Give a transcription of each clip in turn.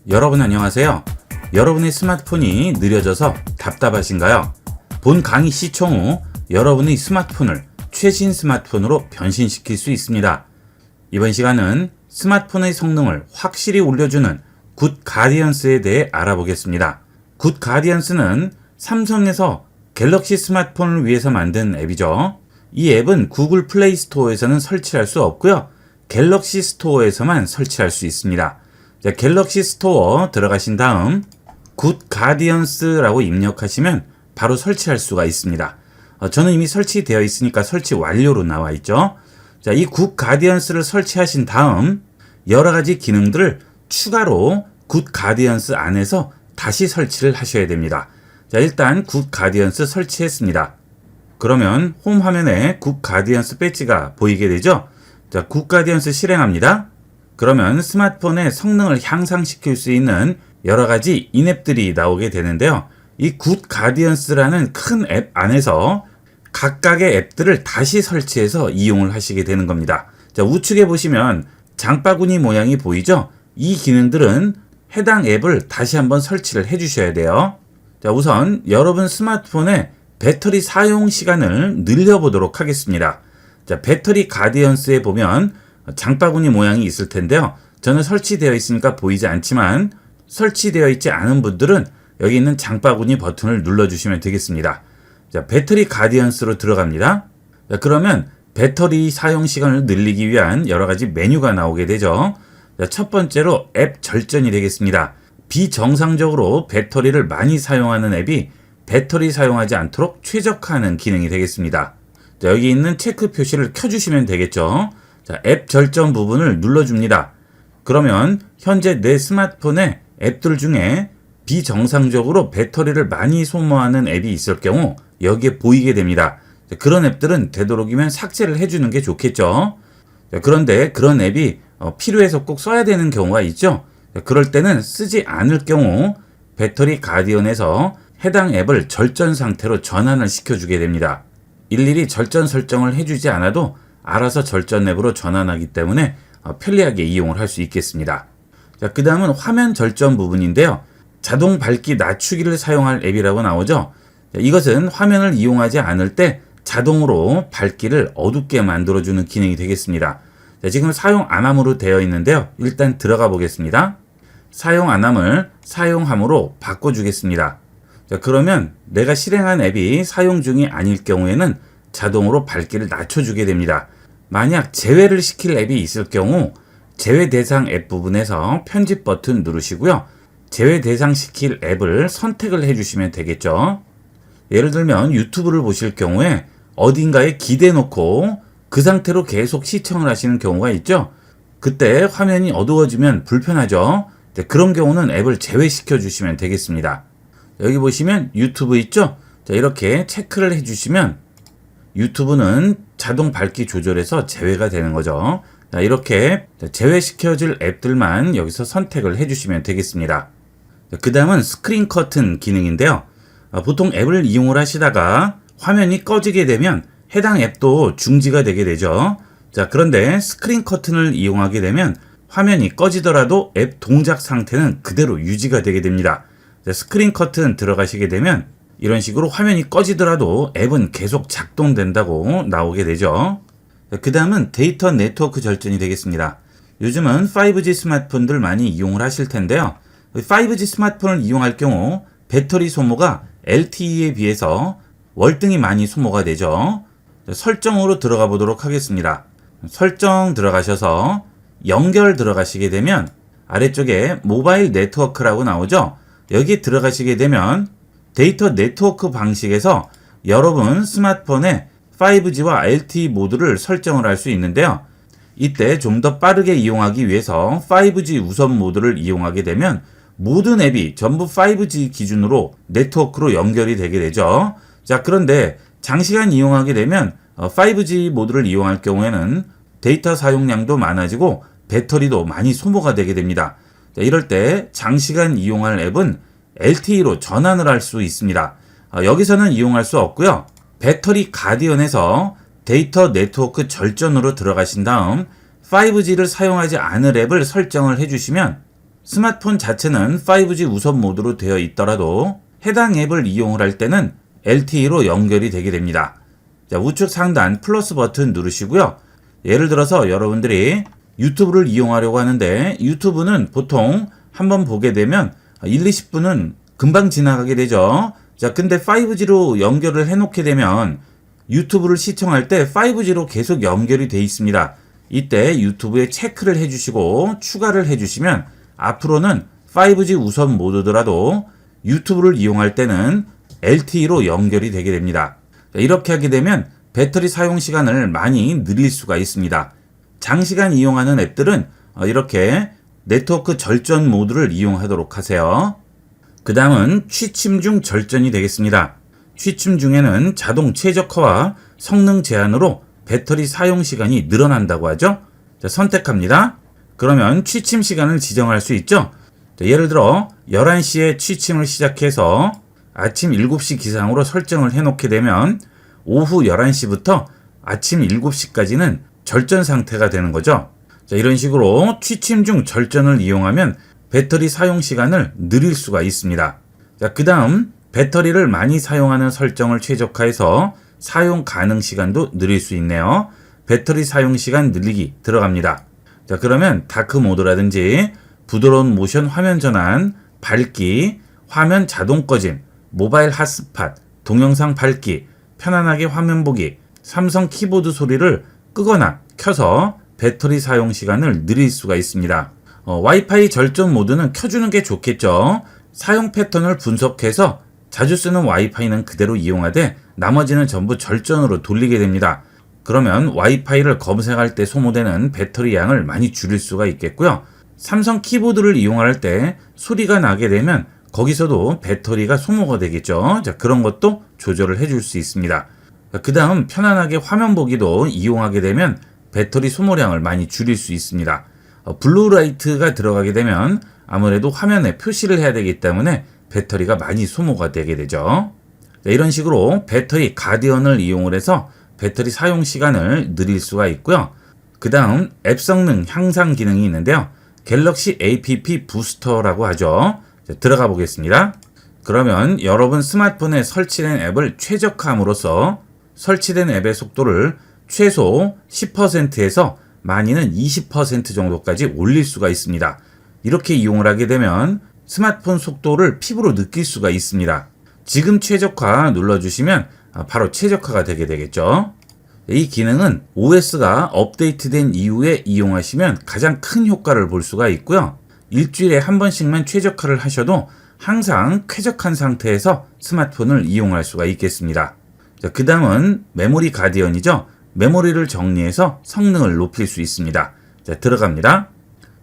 여러분 안녕하세요. 여러분의 스마트폰이 느려져서 답답하신가요? 본 강의 시청 후 여러분의 스마트폰을 최신 스마트폰으로 변신시킬 수 있습니다. 이번 시간은 스마트폰의 성능을 확실히 올려주는 굿 가디언스에 대해 알아보겠습니다. 굿 가디언스는 삼성에서 갤럭시 스마트폰을 위해서 만든 앱이죠. 이 앱은 구글 플레이 스토어에서는 설치할 수 없고요. 갤럭시 스토어에서만 설치할 수 있습니다. 자, 갤럭시 스토어 들어가신 다음 굿 가디언스라고 입력하시면 바로 설치할 수가 있습니다. 저는 이미 설치되어 있으니까 설치 완료로 나와 있죠. 자, 이 굿 가디언스를 설치하신 다음 여러 가지 기능들을 추가로 굿 가디언스 안에서 다시 설치를 하셔야 됩니다. 자, 일단 굿 가디언스 설치했습니다. 그러면 홈 화면에 굿 가디언스 배지가 보이게 되죠. 자, 굿 가디언스 실행합니다. 그러면 스마트폰의 성능을 향상시킬 수 있는 여러 가지 인앱들이 나오게 되는데요. 이 굿 가디언스라는 큰 앱 안에서 각각의 앱들을 다시 설치해서 이용을 하시게 되는 겁니다. 자, 우측에 보시면 장바구니 모양이 보이죠? 이 기능들은 해당 앱을 다시 한번 설치를 해 주셔야 돼요. 자, 우선 여러분 스마트폰의 배터리 사용 시간을 늘려보도록 하겠습니다. 자, 배터리 가디언스에 보면 장바구니 모양이 있을 텐데요. 저는 설치되어 있으니까 보이지 않지만 설치되어 있지 않은 분들은 여기 있는 장바구니 버튼을 눌러주시면 되겠습니다. 자, 배터리 가디언스로 들어갑니다. 자, 그러면 배터리 사용 시간을 늘리기 위한 여러 가지 메뉴가 나오게 되죠. 자, 첫 번째로 앱 절전이 되겠습니다. 비정상적으로 배터리를 많이 사용하는 앱이 배터리 사용하지 않도록 최적화하는 기능이 되겠습니다. 자, 여기 있는 체크 표시를 켜주시면 되겠죠. 자, 앱 절전 부분을 눌러줍니다. 그러면 현재 내 스마트폰에 앱들 중에 비정상적으로 배터리를 많이 소모하는 앱이 있을 경우 여기에 보이게 됩니다. 자, 그런 앱들은 되도록이면 삭제를 해주는 게 좋겠죠. 자, 그런데 그런 앱이 필요해서 꼭 써야 되는 경우가 있죠. 자, 그럴 때는 쓰지 않을 경우 배터리 가디언에서 해당 앱을 절전 상태로 전환을 시켜주게 됩니다. 일일이 절전 설정을 해주지 않아도 알아서 절전 앱으로 전환하기 때문에 편리하게 이용을 할 수 있겠습니다. 자, 그 다음은 화면 절전 부분인데요. 자동 밝기 낮추기를 사용할 앱이라고 나오죠. 자, 이것은 화면을 이용하지 않을 때 자동으로 밝기를 어둡게 만들어주는 기능이 되겠습니다. 자, 지금 사용 안함으로 되어 있는데요. 일단 들어가 보겠습니다. 사용 안함을 사용함으로 바꿔주겠습니다. 자, 그러면 내가 실행한 앱이 사용 중이 아닐 경우에는 자동으로 밝기를 낮춰주게 됩니다. 만약 제외를 시킬 앱이 있을 경우 제외 대상 앱 부분에서 편집 버튼 누르시고요. 제외 대상 시킬 앱을 선택을 해주시면 되겠죠. 예를 들면 유튜브를 보실 경우에 어딘가에 기대 놓고 그 상태로 계속 시청을 하시는 경우가 있죠. 그때 화면이 어두워지면 불편하죠. 그런 경우는 앱을 제외시켜 주시면 되겠습니다. 여기 보시면 유튜브 있죠. 자, 이렇게 체크를 해주시면 유튜브는 자동 밝기 조절해서 제외가 되는 거죠. 자, 이렇게 제외시켜줄 앱들만 여기서 선택을 해주시면 되겠습니다. 그 다음은 스크린 커튼 기능인데요. 보통 앱을 이용을 하시다가 화면이 꺼지게 되면 해당 앱도 중지가 되게 되죠. 자, 그런데 스크린 커튼을 이용하게 되면 화면이 꺼지더라도 앱 동작 상태는 그대로 유지가 되게 됩니다. 자, 스크린 커튼 들어가시게 되면 이런 식으로 화면이 꺼지더라도 앱은 계속 작동된다고 나오게 되죠. 그 다음은 데이터 네트워크 절전이 되겠습니다. 요즘은 5G 스마트폰들 많이 이용을 하실 텐데요. 5G 스마트폰을 이용할 경우 배터리 소모가 LTE에 비해서 월등히 많이 소모가 되죠. 설정으로 들어가 보도록 하겠습니다. 설정 들어가셔서 연결 들어가시게 되면 아래쪽에 모바일 네트워크라고 나오죠. 여기 들어가시게 되면 데이터 네트워크 방식에서 여러분 스마트폰에 5G와 LTE 모드를 설정을 할 수 있는데요. 이때 좀 더 빠르게 이용하기 위해서 5G 우선 모드를 이용하게 되면 모든 앱이 전부 5G 기준으로 네트워크로 연결이 되게 되죠. 자, 그런데 장시간 이용하게 되면 5G 모드를 이용할 경우에는 데이터 사용량도 많아지고 배터리도 많이 소모가 되게 됩니다. 자, 이럴 때 장시간 이용할 앱은 LTE로 전환을 할 수 있습니다. 여기서는 이용할 수 없고요. 배터리 가디언에서 데이터 네트워크 절전으로 들어가신 다음 5G를 사용하지 않을 앱을 설정을 해주시면 스마트폰 자체는 5G 우선 모드로 되어 있더라도 해당 앱을 이용을 할 때는 LTE로 연결이 되게 됩니다. 자, 우측 상단 플러스 버튼 누르시고요. 예를 들어서 여러분들이 유튜브를 이용하려고 하는데 유튜브는 보통 한번 보게 되면 1, 20분은 금방 지나가게 되죠. 자, 근데 5G로 연결을 해놓게 되면 유튜브를 시청할 때 5G로 계속 연결이 돼 있습니다. 이때 유튜브에 체크를 해주시고 추가를 해주시면 앞으로는 5G 우선 모드더라도 유튜브를 이용할 때는 LTE로 연결이 되게 됩니다. 자, 이렇게 하게 되면 배터리 사용 시간을 많이 늘릴 수가 있습니다. 장시간 이용하는 앱들은 이렇게 네트워크 절전 모드를 이용하도록 하세요. 그 다음은 취침 중 절전이 되겠습니다. 취침 중에는 자동 최적화와 성능 제한으로 배터리 사용 시간이 늘어난다고 하죠. 자, 선택합니다. 그러면 취침 시간을 지정할 수 있죠. 자, 예를 들어 11시에 취침을 시작해서 아침 7시 기상으로 설정을 해놓게 되면 오후 11시부터 아침 7시까지는 절전 상태가 되는 거죠. 자, 이런 식으로 취침 중 절전을 이용하면 배터리 사용 시간을 늘릴 수가 있습니다. 자, 그 다음 배터리를 많이 사용하는 설정을 최적화해서 사용 가능 시간도 늘릴 수 있네요. 배터리 사용 시간 늘리기 들어갑니다. 자, 그러면 다크 모드라든지 부드러운 모션 화면 전환, 밝기, 화면 자동 꺼짐, 모바일 핫스팟, 동영상 밝기, 편안하게 화면 보기, 삼성 키보드 소리를 끄거나 켜서 배터리 사용 시간을 늘릴 수가 있습니다. 와이파이 절전 모드는 켜주는 게 좋겠죠. 사용 패턴을 분석해서 자주 쓰는 와이파이는 그대로 이용하되 나머지는 전부 절전으로 돌리게 됩니다. 그러면 와이파이를 검색할 때 소모되는 배터리 양을 많이 줄일 수가 있겠고요. 삼성 키보드를 이용할 때 소리가 나게 되면 거기서도 배터리가 소모가 되겠죠. 자, 그런 것도 조절을 해줄 수 있습니다. 그 다음 편안하게 화면 보기도 이용하게 되면 배터리 소모량을 많이 줄일 수 있습니다. 블루라이트가 들어가게 되면 아무래도 화면에 표시를 해야 되기 때문에 배터리가 많이 소모가 되게 되죠. 자, 이런 식으로 배터리 가디언을 이용을 해서 배터리 사용 시간을 늘릴 수가 있고요. 그 다음 앱 성능 향상 기능이 있는데요. 갤럭시 APP 부스터라고 하죠. 자, 들어가 보겠습니다. 그러면 여러분 스마트폰에 설치된 앱을 최적화함으로써 설치된 앱의 속도를 최소 10%에서 많이는 20% 정도까지 올릴 수가 있습니다. 이렇게 이용을 하게 되면 스마트폰 속도를 피부로 느낄 수가 있습니다. 지금 최적화 눌러주시면 바로 최적화가 되게 되겠죠. 이 기능은 OS가 업데이트된 이후에 이용하시면 가장 큰 효과를 볼 수가 있고요. 일주일에 한 번씩만 최적화를 하셔도 항상 쾌적한 상태에서 스마트폰을 이용할 수가 있겠습니다. 그 다음은 메모리 가디언이죠. 메모리를 정리해서 성능을 높일 수 있습니다. 자, 들어갑니다.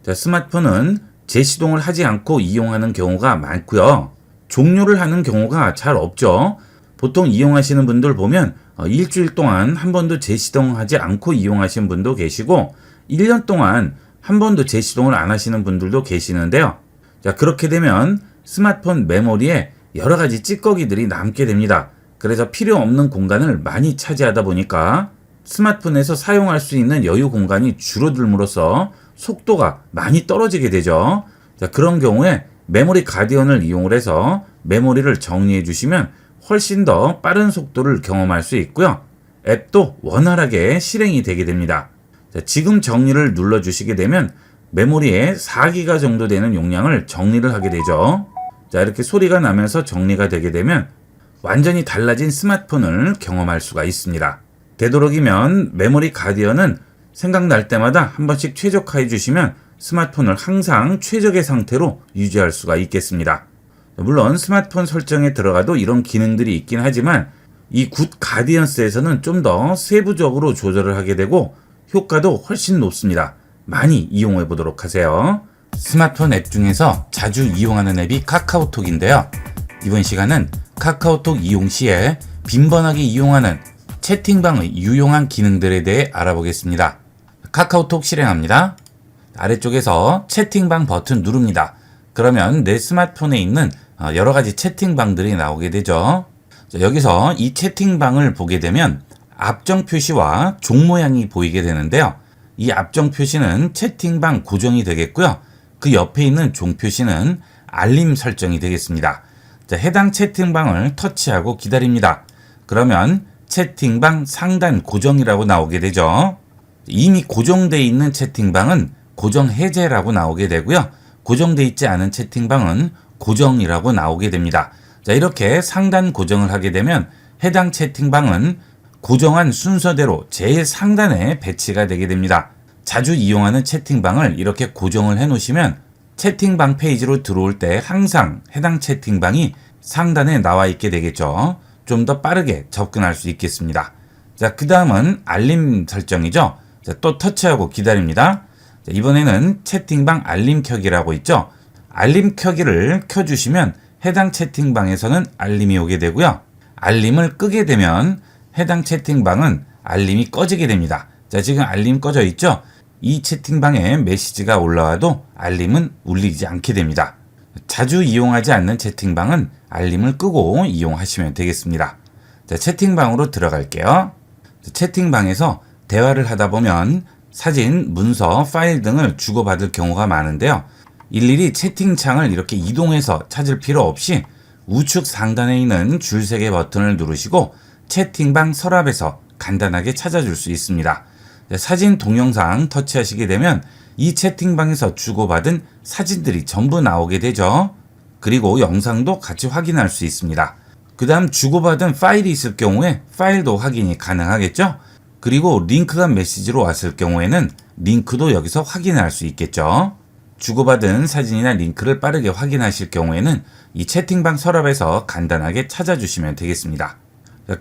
자, 스마트폰은 재시동을 하지 않고 이용하는 경우가 많고요. 종료를 하는 경우가 잘 없죠. 보통 이용하시는 분들 보면 일주일 동안 한 번도 재시동하지 않고 이용하시는 분도 계시고 1년 동안 한 번도 재시동을 안 하시는 분들도 계시는데요. 자, 그렇게 되면 스마트폰 메모리에 여러 가지 찌꺼기들이 남게 됩니다. 그래서 필요 없는 공간을 많이 차지하다 보니까 스마트폰에서 사용할 수 있는 여유 공간이 줄어들므로써 속도가 많이 떨어지게 되죠. 자, 그런 경우에 메모리 가디언을 이용을 해서 메모리를 정리해 주시면 훨씬 더 빠른 속도를 경험할 수 있고요. 앱도 원활하게 실행이 되게 됩니다. 자, 지금 정리를 눌러 주시게 되면 메모리에 4기가 정도 되는 용량을 정리를 하게 되죠. 자, 이렇게 소리가 나면서 정리가 되게 되면 완전히 달라진 스마트폰을 경험할 수가 있습니다. 되도록이면 메모리 가디언은 생각날 때마다 한 번씩 최적화해 주시면 스마트폰을 항상 최적의 상태로 유지할 수가 있겠습니다. 물론 스마트폰 설정에 들어가도 이런 기능들이 있긴 하지만 이 굿 가디언스에서는 좀 더 세부적으로 조절을 하게 되고 효과도 훨씬 높습니다. 많이 이용해 보도록 하세요. 스마트폰 앱 중에서 자주 이용하는 앱이 카카오톡인데요. 이번 시간은 카카오톡 이용 시에 빈번하게 이용하는 채팅방의 유용한 기능들에 대해 알아보겠습니다. 카카오톡 실행합니다. 아래쪽에서 채팅방 버튼 누릅니다. 그러면 내 스마트폰에 있는 여러 가지 채팅방들이 나오게 되죠. 여기서 이 채팅방을 보게 되면 앞정 표시와 종 모양이 보이게 되는데요. 이 앞정 표시는 채팅방 고정이 되겠고요. 그 옆에 있는 종 표시는 알림 설정이 되겠습니다. 자, 해당 채팅방을 터치하고 기다립니다. 그러면 채팅방 상단 고정이라고 나오게 되죠. 이미 고정되어 있는 채팅방은 고정 해제라고 나오게 되고요. 고정되어 있지 않은 채팅방은 고정이라고 나오게 됩니다. 자, 이렇게 상단 고정을 하게 되면 해당 채팅방은 고정한 순서대로 제일 상단에 배치가 되게 됩니다. 자주 이용하는 채팅방을 이렇게 고정을 해 놓으시면 채팅방 페이지로 들어올 때 항상 해당 채팅방이 상단에 나와 있게 되겠죠. 좀 더 빠르게 접근할 수 있겠습니다. 자, 그 다음은 알림 설정이죠. 자, 또 터치하고 기다립니다. 자, 이번에는 채팅방 알림 켜기라고 있죠. 알림 켜기를 켜주시면 해당 채팅방에서는 알림이 오게 되고요. 알림을 끄게 되면 해당 채팅방은 알림이 꺼지게 됩니다. 자, 지금 알림 꺼져 있죠? 이 채팅방에 메시지가 올라와도 알림은 울리지 않게 됩니다. 자주 이용하지 않는 채팅방은 알림을 끄고 이용하시면 되겠습니다. 자, 채팅방으로 들어갈게요. 자, 채팅방에서 대화를 하다 보면 사진, 문서, 파일 등을 주고받을 경우가 많은데요. 일일이 채팅창을 이렇게 이동해서 찾을 필요 없이 우측 상단에 있는 줄세개 버튼을 누르시고 채팅방 서랍에서 간단하게 찾아줄 수 있습니다. 사진, 동영상 터치하시게 되면 이 채팅방에서 주고받은 사진들이 전부 나오게 되죠. 그리고 영상도 같이 확인할 수 있습니다. 그 다음 주고받은 파일이 있을 경우에 파일도 확인이 가능하겠죠. 그리고 링크가 메시지로 왔을 경우에는 링크도 여기서 확인할 수 있겠죠. 주고받은 사진이나 링크를 빠르게 확인하실 경우에는 이 채팅방 서랍에서 간단하게 찾아주시면 되겠습니다.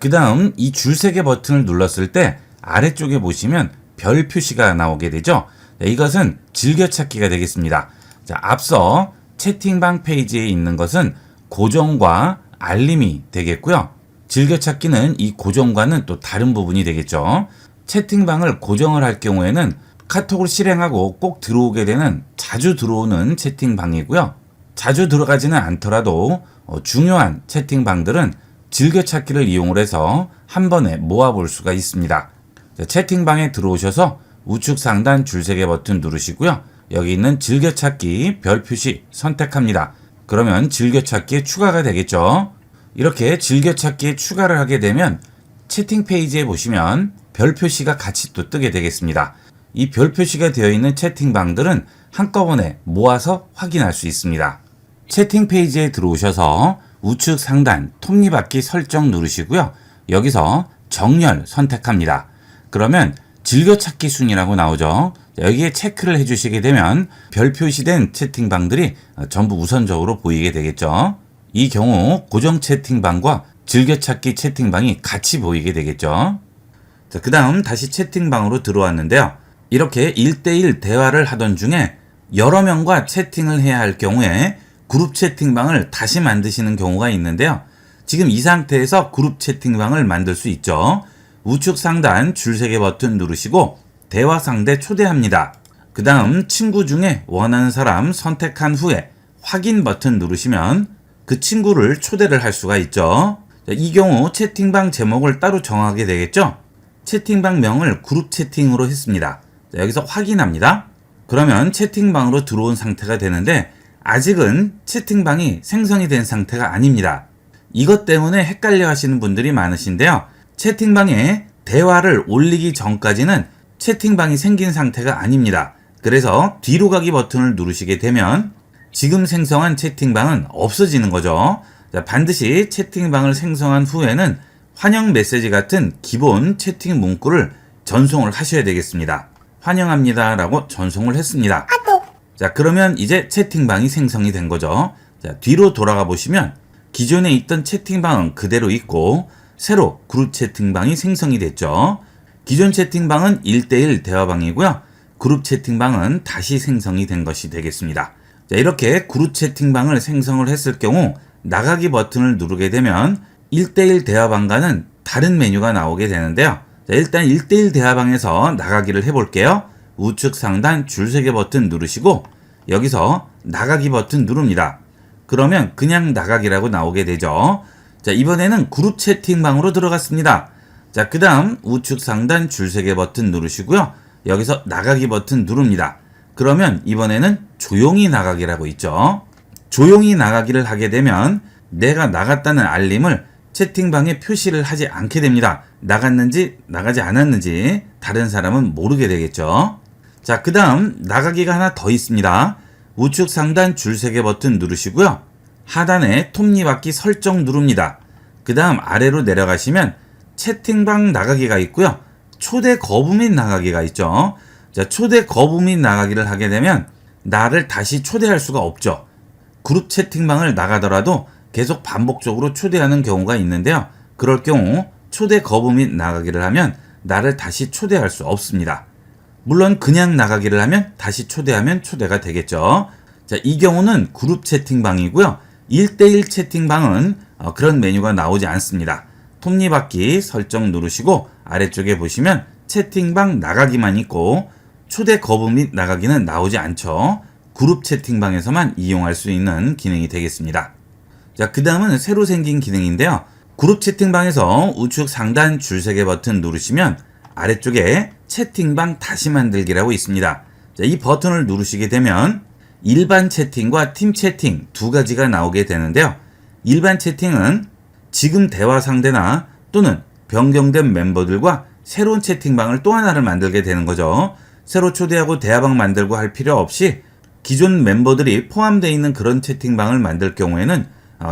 그 다음 이 줄세개 버튼을 눌렀을 때 아래쪽에 보시면 별 표시가 나오게 되죠. 이것은 즐겨찾기가 되겠습니다. 자, 앞서 채팅방 페이지에 있는 것은 고정과 알림이 되겠고요. 즐겨찾기는 이 고정과는 또 다른 부분이 되겠죠. 채팅방을 고정을 할 경우에는 카톡을 실행하고 꼭 들어오게 되는 자주 들어오는 채팅방이고요. 자주 들어가지는 않더라도 중요한 채팅방들은 즐겨찾기를 이용을 해서 한 번에 모아볼 수가 있습니다. 자, 채팅방에 들어오셔서 우측 상단 줄세개 버튼 누르시고요. 여기 있는 즐겨찾기 별 표시 선택합니다. 그러면 즐겨찾기에 추가가 되겠죠. 이렇게 즐겨찾기에 추가를 하게 되면 채팅 페이지에 보시면 별 표시가 같이 또 뜨게 되겠습니다. 이 별 표시가 되어 있는 채팅방들은 한꺼번에 모아서 확인할 수 있습니다. 채팅 페이지에 들어오셔서 우측 상단 톱니바퀴 설정 누르시고요. 여기서 정렬 선택합니다. 그러면 즐겨찾기 순이라고 나오죠. 여기에 체크를 해주시게 되면 별 표시된 채팅방들이 전부 우선적으로 보이게 되겠죠. 이 경우 고정 채팅방과 즐겨찾기 채팅방이 같이 보이게 되겠죠. 자, 그 다음 다시 채팅방으로 들어왔는데요. 이렇게 1대1 대화를 하던 중에 여러 명과 채팅을 해야 할 경우에 그룹 채팅방을 다시 만드시는 경우가 있는데요. 지금 이 상태에서 그룹 채팅방을 만들 수 있죠. 우측 상단 줄세개 버튼 누르시고 대화 상대 초대합니다. 그 다음 친구 중에 원하는 사람 선택한 후에 확인 버튼 누르시면 그 친구를 초대를 할 수가 있죠. 이 경우 채팅방 제목을 따로 정하게 되겠죠. 채팅방 명을 그룹 채팅으로 했습니다. 여기서 확인합니다. 그러면 채팅방으로 들어온 상태가 되는데 아직은 채팅방이 생성이 된 상태가 아닙니다. 이것 때문에 헷갈려 하시는 분들이 많으신데요. 채팅방에 대화를 올리기 전까지는 채팅방이 생긴 상태가 아닙니다. 그래서 뒤로 가기 버튼을 누르시게 되면 지금 생성한 채팅방은 없어지는 거죠. 자, 반드시 채팅방을 생성한 후에는 환영 메시지 같은 기본 채팅 문구를 전송을 하셔야 되겠습니다. 환영합니다 라고 전송을 했습니다. 자, 그러면 이제 채팅방이 생성이 된 거죠. 자, 뒤로 돌아가 보시면 기존에 있던 채팅방은 그대로 있고 새로 그룹 채팅방이 생성이 됐죠. 기존 채팅방은 1대1 대화방이고요. 그룹 채팅방은 다시 생성이 된 것이 되겠습니다. 자, 이렇게 그룹 채팅방을 생성을 했을 경우 나가기 버튼을 누르게 되면 1대1 대화방과는 다른 메뉴가 나오게 되는데요. 자, 일단 1대1 대화방에서 나가기를 해볼게요. 우측 상단 줄세개 버튼 누르시고 여기서 나가기 버튼 누릅니다. 그러면 그냥 나가기라고 나오게 되죠. 자, 이번에는 그룹 채팅방으로 들어갔습니다. 자, 그 다음 우측 상단 줄세개 버튼 누르시고요. 여기서 나가기 버튼 누릅니다. 그러면 이번에는 조용히 나가기라고 있죠. 조용히 나가기를 하게 되면 내가 나갔다는 알림을 채팅방에 표시를 하지 않게 됩니다. 나갔는지 나가지 않았는지 다른 사람은 모르게 되겠죠. 자, 그 다음 나가기가 하나 더 있습니다. 우측 상단 줄세개 버튼 누르시고요. 하단에 톱니바퀴 설정 누릅니다. 그 다음 아래로 내려가시면 채팅방 나가기가 있고요. 초대 거부 및 나가기가 있죠. 자, 초대 거부 및 나가기를 하게 되면 나를 다시 초대할 수가 없죠. 그룹 채팅방을 나가더라도 계속 반복적으로 초대하는 경우가 있는데요. 그럴 경우 초대 거부 및 나가기를 하면 나를 다시 초대할 수 없습니다. 물론 그냥 나가기를 하면 다시 초대하면 초대가 되겠죠. 자, 이 경우는 그룹 채팅방이고요. 1대1 채팅방은 그런 메뉴가 나오지 않습니다. 톱니바퀴 설정 누르시고 아래쪽에 보시면 채팅방 나가기만 있고 초대 거부 및 나가기는 나오지 않죠. 그룹 채팅방에서만 이용할 수 있는 기능이 되겠습니다. 자, 그 다음은 새로 생긴 기능인데요. 그룹 채팅방에서 우측 상단 줄세개 버튼 누르시면 아래쪽에 채팅방 다시 만들기라고 있습니다. 자, 이 버튼을 누르시게 되면 일반 채팅과 팀 채팅 두 가지가 나오게 되는데요. 일반 채팅은 지금 대화 상대나 또는 변경된 멤버들과 새로운 채팅방을 또 하나를 만들게 되는 거죠. 새로 초대하고 대화방 만들고 할 필요 없이 기존 멤버들이 포함되어 있는 그런 채팅방을 만들 경우에는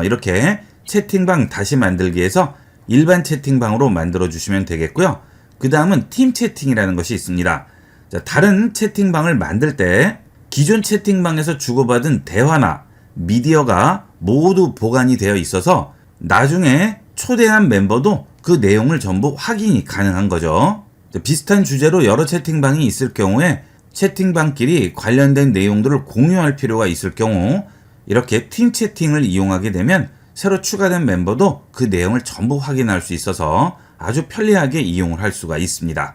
이렇게 채팅방 다시 만들기에서 일반 채팅방으로 만들어 주시면 되겠고요. 그 다음은 팀 채팅이라는 것이 있습니다. 자, 다른 채팅방을 만들 때 기존 채팅방에서 주고받은 대화나 미디어가 모두 보관이 되어 있어서 나중에 초대한 멤버도 그 내용을 전부 확인이 가능한 거죠. 비슷한 주제로 여러 채팅방이 있을 경우에 채팅방끼리 관련된 내용들을 공유할 필요가 있을 경우 이렇게 팀 채팅을 이용하게 되면 새로 추가된 멤버도 그 내용을 전부 확인할 수 있어서 아주 편리하게 이용을 할 수가 있습니다.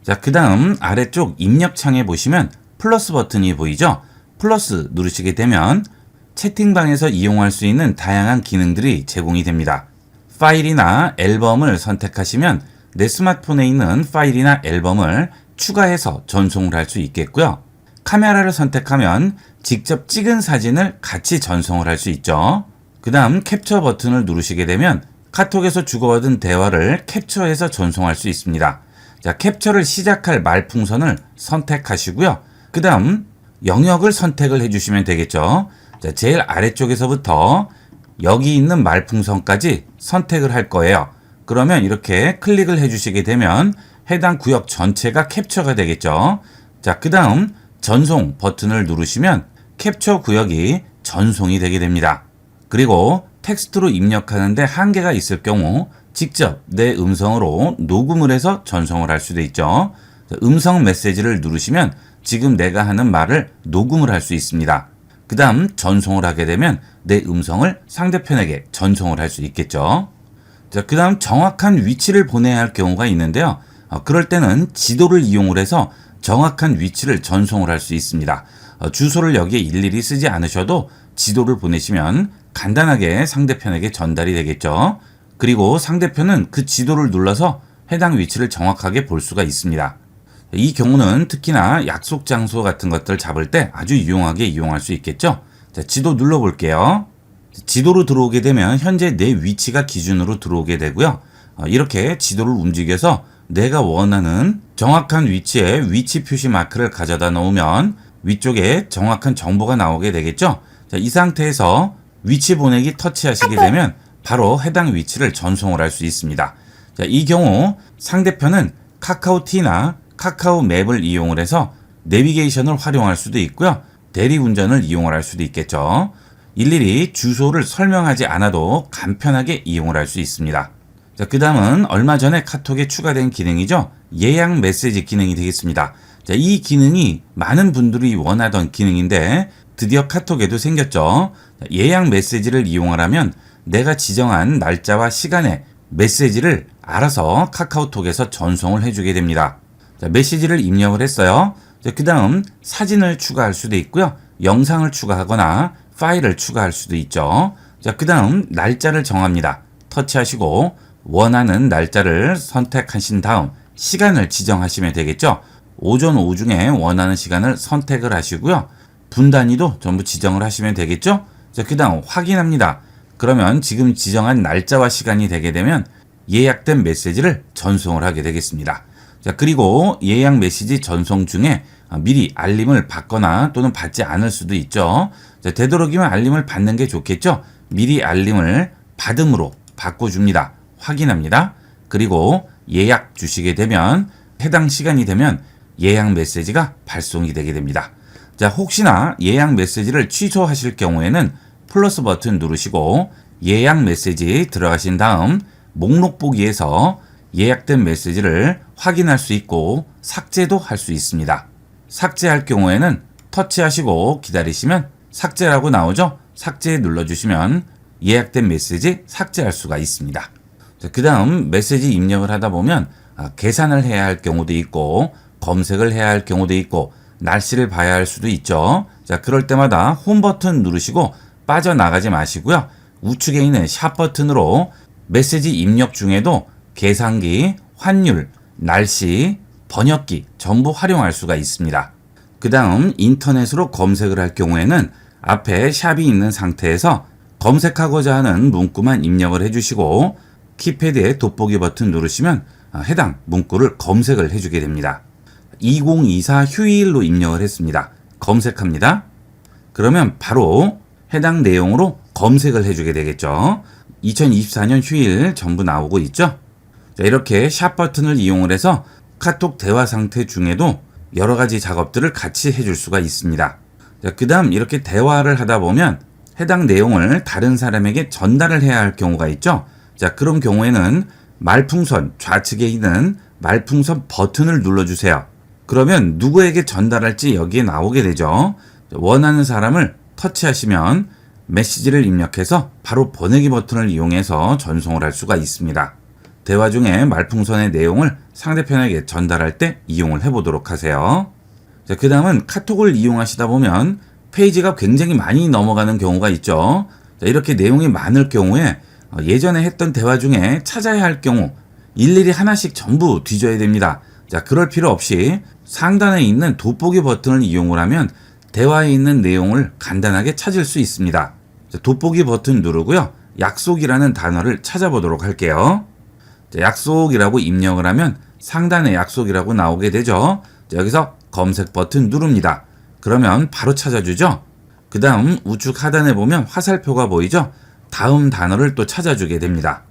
자, 그 다음 아래쪽 입력창에 보시면 플러스 버튼이 보이죠? 플러스 누르시게 되면 채팅방에서 이용할 수 있는 다양한 기능들이 제공이 됩니다. 파일이나 앨범을 선택하시면 내 스마트폰에 있는 파일이나 앨범을 추가해서 전송을 할 수 있겠고요. 카메라를 선택하면 직접 찍은 사진을 같이 전송을 할 수 있죠. 그 다음 캡처 버튼을 누르시게 되면 카톡에서 주고받은 대화를 캡처해서 전송할 수 있습니다. 자, 캡처를 시작할 말풍선을 선택하시고요. 그 다음 영역을 선택을 해주시면 되겠죠. 자, 제일 아래쪽에서부터 여기 있는 말풍선까지 선택을 할 거예요. 그러면 이렇게 클릭을 해주시게 되면 해당 구역 전체가 캡처가 되겠죠. 자, 그 다음 전송 버튼을 누르시면 캡처 구역이 전송이 되게 됩니다. 그리고 텍스트로 입력하는데 한계가 있을 경우 직접 내 음성으로 녹음을 해서 전송을 할 수도 있죠. 음성 메시지를 누르시면 지금 내가 하는 말을 녹음을 할 수 있습니다. 그 다음 전송을 하게 되면 내 음성을 상대편에게 전송을 할 수 있겠죠. 자, 그 다음 정확한 위치를 보내야 할 경우가 있는데요. 그럴 때는 지도를 이용을 해서 정확한 위치를 전송을 할 수 있습니다. 주소를 여기에 일일이 쓰지 않으셔도 지도를 보내시면 간단하게 상대편에게 전달이 되겠죠. 그리고 상대편은 그 지도를 눌러서 해당 위치를 정확하게 볼 수가 있습니다. 이 경우는 특히나 약속 장소 같은 것들 잡을 때 아주 유용하게 이용할 수 있겠죠. 자, 지도 눌러볼게요. 지도로 들어오게 되면 현재 내 위치가 기준으로 들어오게 되고요. 이렇게 지도를 움직여서 내가 원하는 정확한 위치에 위치 표시 마크를 가져다 놓으면 위쪽에 정확한 정보가 나오게 되겠죠. 자, 이 상태에서 위치 보내기 터치하시게 되면 바로 해당 위치를 전송을 할 수 있습니다. 자, 이 경우 상대편은 카카오티나 카카오 맵을 이용을 해서 내비게이션을 활용할 수도 있고요. 대리운전을 이용을 할 수도 있겠죠. 일일이 주소를 설명하지 않아도 간편하게 이용을 할 수 있습니다. 자, 그 다음은 얼마 전에 카톡에 추가된 기능이죠. 예약 메시지 기능이 되겠습니다. 자, 이 기능이 많은 분들이 원하던 기능인데 드디어 카톡에도 생겼죠. 자, 예약 메시지를 이용하려면 내가 지정한 날짜와 시간에 메시지를 알아서 카카오톡에서 전송을 해주게 됩니다. 자, 메시지를 입력을 했어요. 자, 그 다음 사진을 추가할 수도 있고요. 영상을 추가하거나 파일을 추가할 수도 있죠. 자, 그 다음 날짜를 정합니다. 터치하시고 원하는 날짜를 선택하신 다음 시간을 지정하시면 되겠죠. 오전 오중에 원하는 시간을 선택을 하시고요. 분 단위도 전부 지정을 하시면 되겠죠? 자, 그 다음 확인합니다. 그러면 지금 지정한 날짜와 시간이 되게 되면 예약된 메시지를 전송을 하게 되겠습니다. 자, 그리고 예약 메시지 전송 중에 미리 알림을 받거나 또는 받지 않을 수도 있죠. 자, 되도록이면 알림을 받는 게 좋겠죠. 미리 알림을 받음으로 바꿔줍니다. 확인합니다. 그리고 예약 주시게 되면 해당 시간이 되면 예약 메시지가 발송이 되게 됩니다. 자, 혹시나 예약 메시지를 취소하실 경우에는 플러스 버튼 누르시고 예약 메시지 들어가신 다음 목록 보기에서 예약된 메시지를 확인할 수 있고 삭제도 할 수 있습니다. 삭제할 경우에는 터치하시고 기다리시면 삭제라고 나오죠? 삭제 눌러주시면 예약된 메시지 삭제할 수가 있습니다. 그 다음 메시지 입력을 하다 보면 계산을 해야 할 경우도 있고 검색을 해야 할 경우도 있고 날씨를 봐야 할 수도 있죠. 자, 그럴 때마다 홈 버튼 누르시고 빠져나가지 마시고요. 우측에 있는 샵 버튼으로 메시지 입력 중에도 계산기, 환율, 날씨, 번역기 전부 활용할 수가 있습니다. 그 다음 인터넷으로 검색을 할 경우에는 앞에 샵이 있는 상태에서 검색하고자 하는 문구만 입력을 해주시고 키패드에 돋보기 버튼 누르시면 해당 문구를 검색을 해주게 됩니다. 2024 휴일로 입력을 했습니다. 검색합니다. 그러면 바로 해당 내용으로 검색을 해주게 되겠죠. 2024년 휴일 전부 나오고 있죠. 자, 이렇게 샵 버튼을 이용을 해서 카톡 대화 상태 중에도 여러 가지 작업들을 같이 해줄 수가 있습니다. 자, 그 다음 이렇게 대화를 하다 보면 해당 내용을 다른 사람에게 전달을 해야 할 경우가 있죠. 자, 그런 경우에는 말풍선 좌측에 있는 말풍선 버튼을 눌러주세요. 그러면 누구에게 전달할지 여기에 나오게 되죠. 원하는 사람을 터치하시면 메시지를 입력해서 바로 보내기 버튼을 이용해서 전송을 할 수가 있습니다. 대화 중에 말풍선의 내용을 상대편에게 전달할 때 이용을 해보도록 하세요. 자, 그 다음은 카톡을 이용하시다 보면 페이지가 굉장히 많이 넘어가는 경우가 있죠. 자, 이렇게 내용이 많을 경우에 예전에 했던 대화 중에 찾아야 할 경우 일일이 하나씩 전부 뒤져야 됩니다. 자, 그럴 필요 없이 상단에 있는 돋보기 버튼을 이용을 하면 대화에 있는 내용을 간단하게 찾을 수 있습니다. 자, 돋보기 버튼 누르고요. 약속이라는 단어를 찾아보도록 할게요. 자, 약속이라고 입력을 하면 상단에 약속이라고 나오게 되죠. 자, 여기서 검색 버튼 누릅니다. 그러면 바로 찾아주죠. 그 다음 우측 하단에 보면 화살표가 보이죠. 다음 단어를 또 찾아주게 됩니다.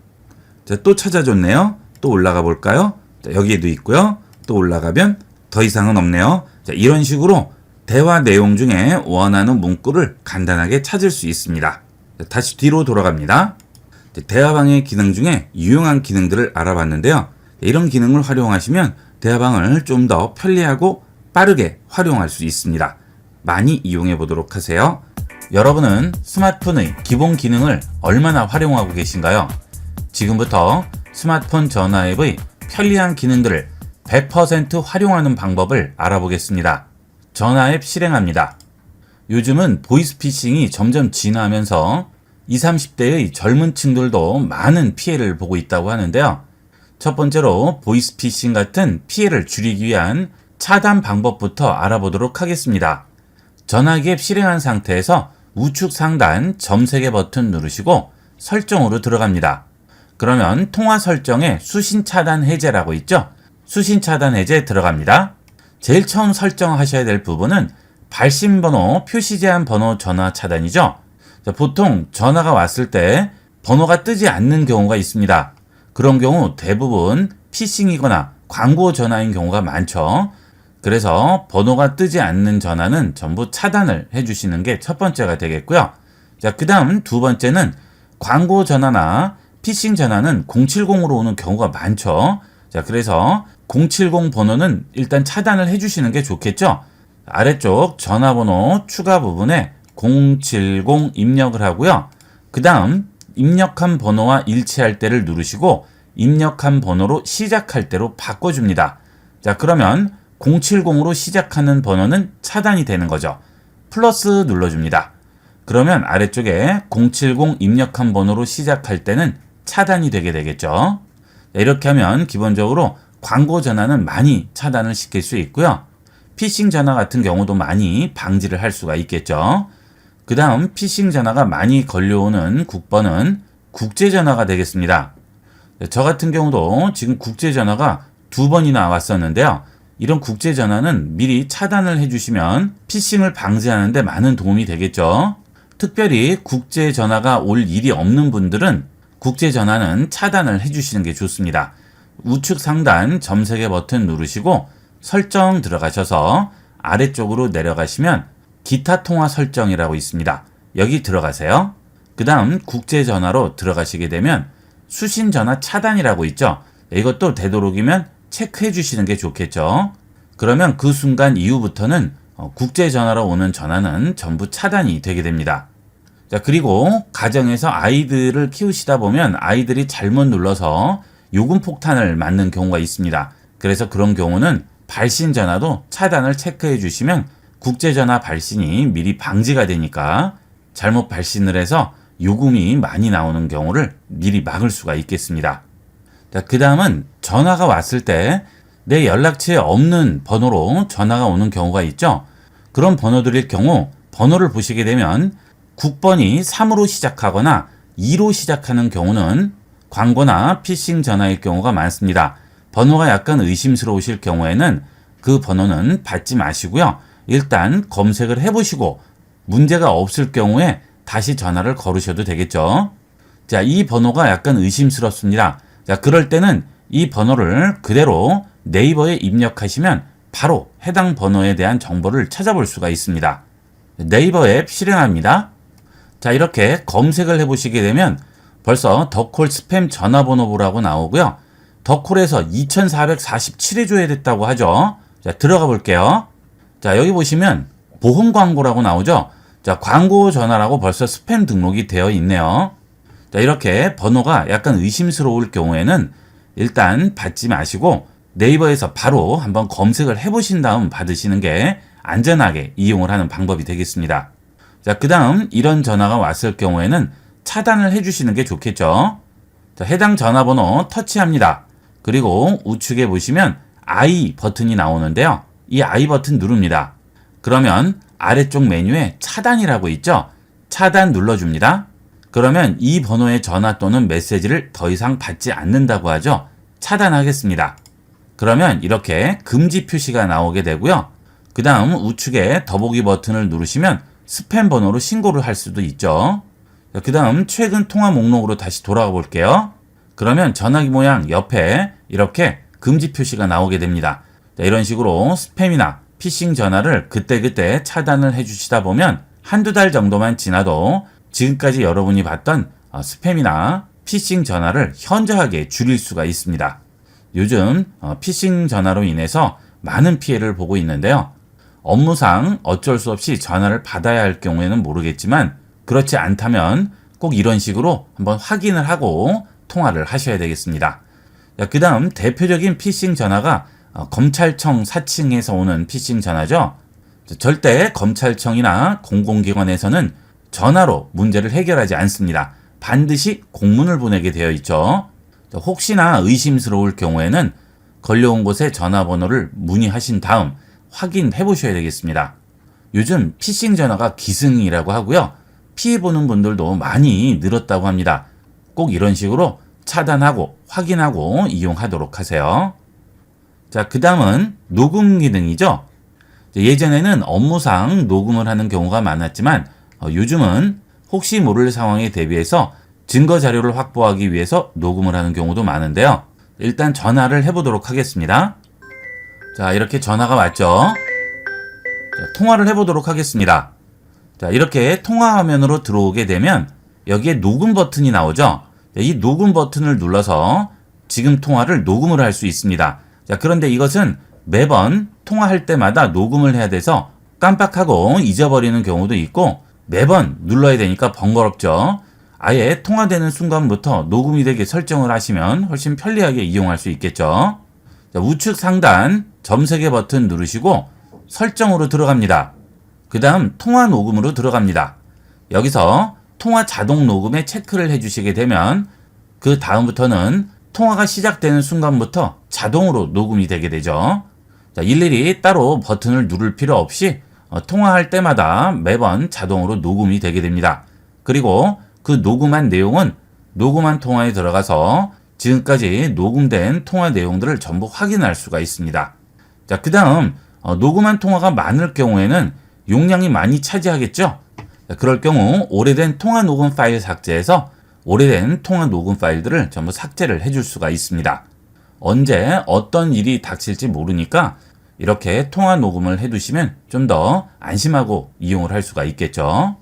자, 또 찾아줬네요. 또 올라가 볼까요? 자, 여기에도 있고요. 또 올라가면 더 이상은 없네요. 자, 이런 식으로 대화 내용 중에 원하는 문구를 간단하게 찾을 수 있습니다. 자, 다시 뒤로 돌아갑니다. 자, 대화방의 기능 중에 유용한 기능들을 알아봤는데요. 이런 기능을 활용하시면 대화방을 좀 더 편리하고 빠르게 활용할 수 있습니다. 많이 이용해 보도록 하세요. 여러분은 스마트폰의 기본 기능을 얼마나 활용하고 계신가요? 지금부터 스마트폰 전화 앱의 편리한 기능들을 100% 활용하는 방법을 알아보겠습니다. 전화 앱 실행합니다. 요즘은 보이스피싱이 점점 진화하면서 20, 30대의 젊은 층들도 많은 피해를 보고 있다고 하는데요. 첫 번째로 보이스피싱 같은 피해를 줄이기 위한 차단 방법부터 알아보도록 하겠습니다. 전화기 앱 실행한 상태에서 우측 상단 점 3개 버튼 누르시고 설정으로 들어갑니다. 그러면 통화 설정에 수신 차단 해제라고 있죠? 수신 차단 해제 들어갑니다. 제일 처음 설정하셔야 될 부분은 발신번호 표시 제한 번호 전화 차단이죠. 자, 보통 전화가 왔을 때 번호가 뜨지 않는 경우가 있습니다. 그런 경우 대부분 피싱이거나 광고 전화인 경우가 많죠. 그래서 번호가 뜨지 않는 전화는 전부 차단을 해주시는 게 첫 번째가 되겠고요. 자, 그 다음 두 번째는 광고 전화나 피싱 전화는 070으로 오는 경우가 많죠. 자, 그래서 070 번호는 일단 차단을 해주시는 게 좋겠죠. 아래쪽 전화번호 추가 부분에 070 입력을 하고요. 그 다음 입력한 번호와 일치할 때를 누르시고 입력한 번호로 시작할 때로 바꿔줍니다. 자, 그러면 070으로 시작하는 번호는 차단이 되는 거죠. 플러스 눌러줍니다. 그러면 아래쪽에 070 입력한 번호로 시작할 때는 차단이 되게 되겠죠. 자, 이렇게 하면 기본적으로 광고 전화는 많이 차단을 시킬 수 있고요. 피싱 전화 같은 경우도 많이 방지를 할 수가 있겠죠. 그 다음 피싱 전화가 많이 걸려오는 국번은 국제전화가 되겠습니다. 저 같은 경우도 지금 국제전화가 2번이나 왔었는데요. 이런 국제전화는 미리 차단을 해주시면 피싱을 방지하는 데 많은 도움이 되겠죠. 특별히 국제전화가 올 일이 없는 분들은 국제전화는 차단을 해주시는 게 좋습니다. 우측 상단 점색의 버튼 누르시고 설정 들어가셔서 아래쪽으로 내려가시면 기타 통화 설정이라고 있습니다. 여기 들어가세요. 그 다음 국제전화로 들어가시게 되면 수신전화 차단이라고 있죠. 이것도 되도록이면 체크해 주시는 게 좋겠죠. 그러면 그 순간 이후부터는 국제전화로 오는 전화는 전부 차단이 되게 됩니다. 자, 그리고 가정에서 아이들을 키우시다 보면 아이들이 잘못 눌러서 요금 폭탄을 맞는 경우가 있습니다. 그래서 그런 경우는 발신 전화도 차단을 체크해 주시면 국제전화 발신이 미리 방지가 되니까 잘못 발신을 해서 요금이 많이 나오는 경우를 미리 막을 수가 있겠습니다. 자, 그 다음은 전화가 왔을 때 내 연락처에 없는 번호로 전화가 오는 경우가 있죠. 그런 번호들일 경우 번호를 보시게 되면 국번이 3으로 시작하거나 2로 시작하는 경우는 광고나 피싱 전화일 경우가 많습니다. 번호가 약간 의심스러우실 경우에는 그 번호는 받지 마시고요. 일단 검색을 해보시고 문제가 없을 경우에 다시 전화를 걸으셔도 되겠죠. 자, 이 번호가 약간 의심스럽습니다. 자, 그럴 때는 이 번호를 그대로 네이버에 입력하시면 바로 해당 번호에 대한 정보를 찾아볼 수가 있습니다. 네이버 앱 실행합니다. 자, 이렇게 검색을 해보시게 되면 벌써 더콜 스팸 전화번호부라고 나오고요. 더콜에서 2447회 조회됐다고 하죠. 자, 들어가 볼게요. 자, 여기 보시면 보험 광고라고 나오죠. 자, 광고 전화라고 벌써 스팸 등록이 되어 있네요. 자, 이렇게 번호가 약간 의심스러울 경우에는 일단 받지 마시고 네이버에서 바로 한번 검색을 해보신 다음 받으시는 게 안전하게 이용을 하는 방법이 되겠습니다. 자, 그 다음 이런 전화가 왔을 경우에는 차단을 해주시는 게 좋겠죠. 자, 해당 전화번호 터치합니다. 그리고 우측에 보시면 I 버튼이 나오는데요. 이 I 버튼 누릅니다. 그러면 아래쪽 메뉴에 차단이라고 있죠. 차단 눌러줍니다. 그러면 이 번호의 전화 또는 메시지를 더 이상 받지 않는다고 하죠. 차단하겠습니다. 그러면 이렇게 금지 표시가 나오게 되고요. 그 다음 우측에 더보기 버튼을 누르시면 스팸 번호로 신고를 할 수도 있죠. 그 다음 최근 통화 목록으로 다시 돌아가 볼게요. 그러면 전화기 모양 옆에 이렇게 금지 표시가 나오게 됩니다. 자, 이런 식으로 스팸이나 피싱 전화를 그때그때 차단을 해주시다 보면 한두 달 정도만 지나도 지금까지 여러분이 봤던 스팸이나 피싱 전화를 현저하게 줄일 수가 있습니다. 요즘 피싱 전화로 인해서 많은 피해를 보고 있는데요. 업무상 어쩔 수 없이 전화를 받아야 할 경우에는 모르겠지만 그렇지 않다면 꼭 이런 식으로 한번 확인을 하고 통화를 하셔야 되겠습니다. 그 다음 대표적인 피싱 전화가 검찰청 사칭에서 오는 피싱 전화죠. 절대 검찰청이나 공공기관에서는 전화로 문제를 해결하지 않습니다. 반드시 공문을 보내게 되어 있죠. 혹시나 의심스러울 경우에는 걸려온 곳에 전화번호를 문의하신 다음 확인해 보셔야 되겠습니다. 요즘 피싱 전화가 기승이라고 하고요. 피해보는 분들도 많이 늘었다고 합니다. 꼭 이런 식으로 차단하고 확인하고 이용하도록 하세요. 자, 그 다음은 녹음 기능이죠. 예전에는 업무상 녹음을 하는 경우가 많았지만 요즘은 혹시 모를 상황에 대비해서 증거 자료를 확보하기 위해서 녹음을 하는 경우도 많은데요. 일단 전화를 해보도록 하겠습니다. 자, 이렇게 전화가 왔죠. 자, 통화를 해보도록 하겠습니다. 자, 이렇게 통화 화면으로 들어오게 되면 여기에 녹음 버튼이 나오죠. 자, 이 녹음 버튼을 눌러서 지금 통화를 녹음을 할 수 있습니다. 자, 그런데 이것은 매번 통화할 때마다 녹음을 해야 돼서 깜빡하고 잊어버리는 경우도 있고 매번 눌러야 되니까 번거롭죠. 아예 통화되는 순간부터 녹음이 되게 설정을 하시면 훨씬 편리하게 이용할 수 있겠죠. 자, 우측 상단 점색의 버튼 누르시고 설정으로 들어갑니다. 그 다음 통화 녹음으로 들어갑니다. 여기서 통화 자동 녹음에 체크를 해주시게 되면 그 다음부터는 통화가 시작되는 순간부터 자동으로 녹음이 되게 되죠. 자, 일일이 따로 버튼을 누를 필요 없이 통화할 때마다 매번 자동으로 녹음이 되게 됩니다. 그리고 그 녹음한 내용은 녹음한 통화에 들어가서 지금까지 녹음된 통화 내용들을 전부 확인할 수가 있습니다. 자, 그 다음 녹음한 통화가 많을 경우에는 용량이 많이 차지하겠죠? 자, 그럴 경우 오래된 통화 녹음 파일 삭제해서 오래된 통화 녹음 파일들을 전부 삭제를 해줄 수가 있습니다. 언제 어떤 일이 닥칠지 모르니까 이렇게 통화 녹음을 해두시면 좀 더 안심하고 이용을 할 수가 있겠죠.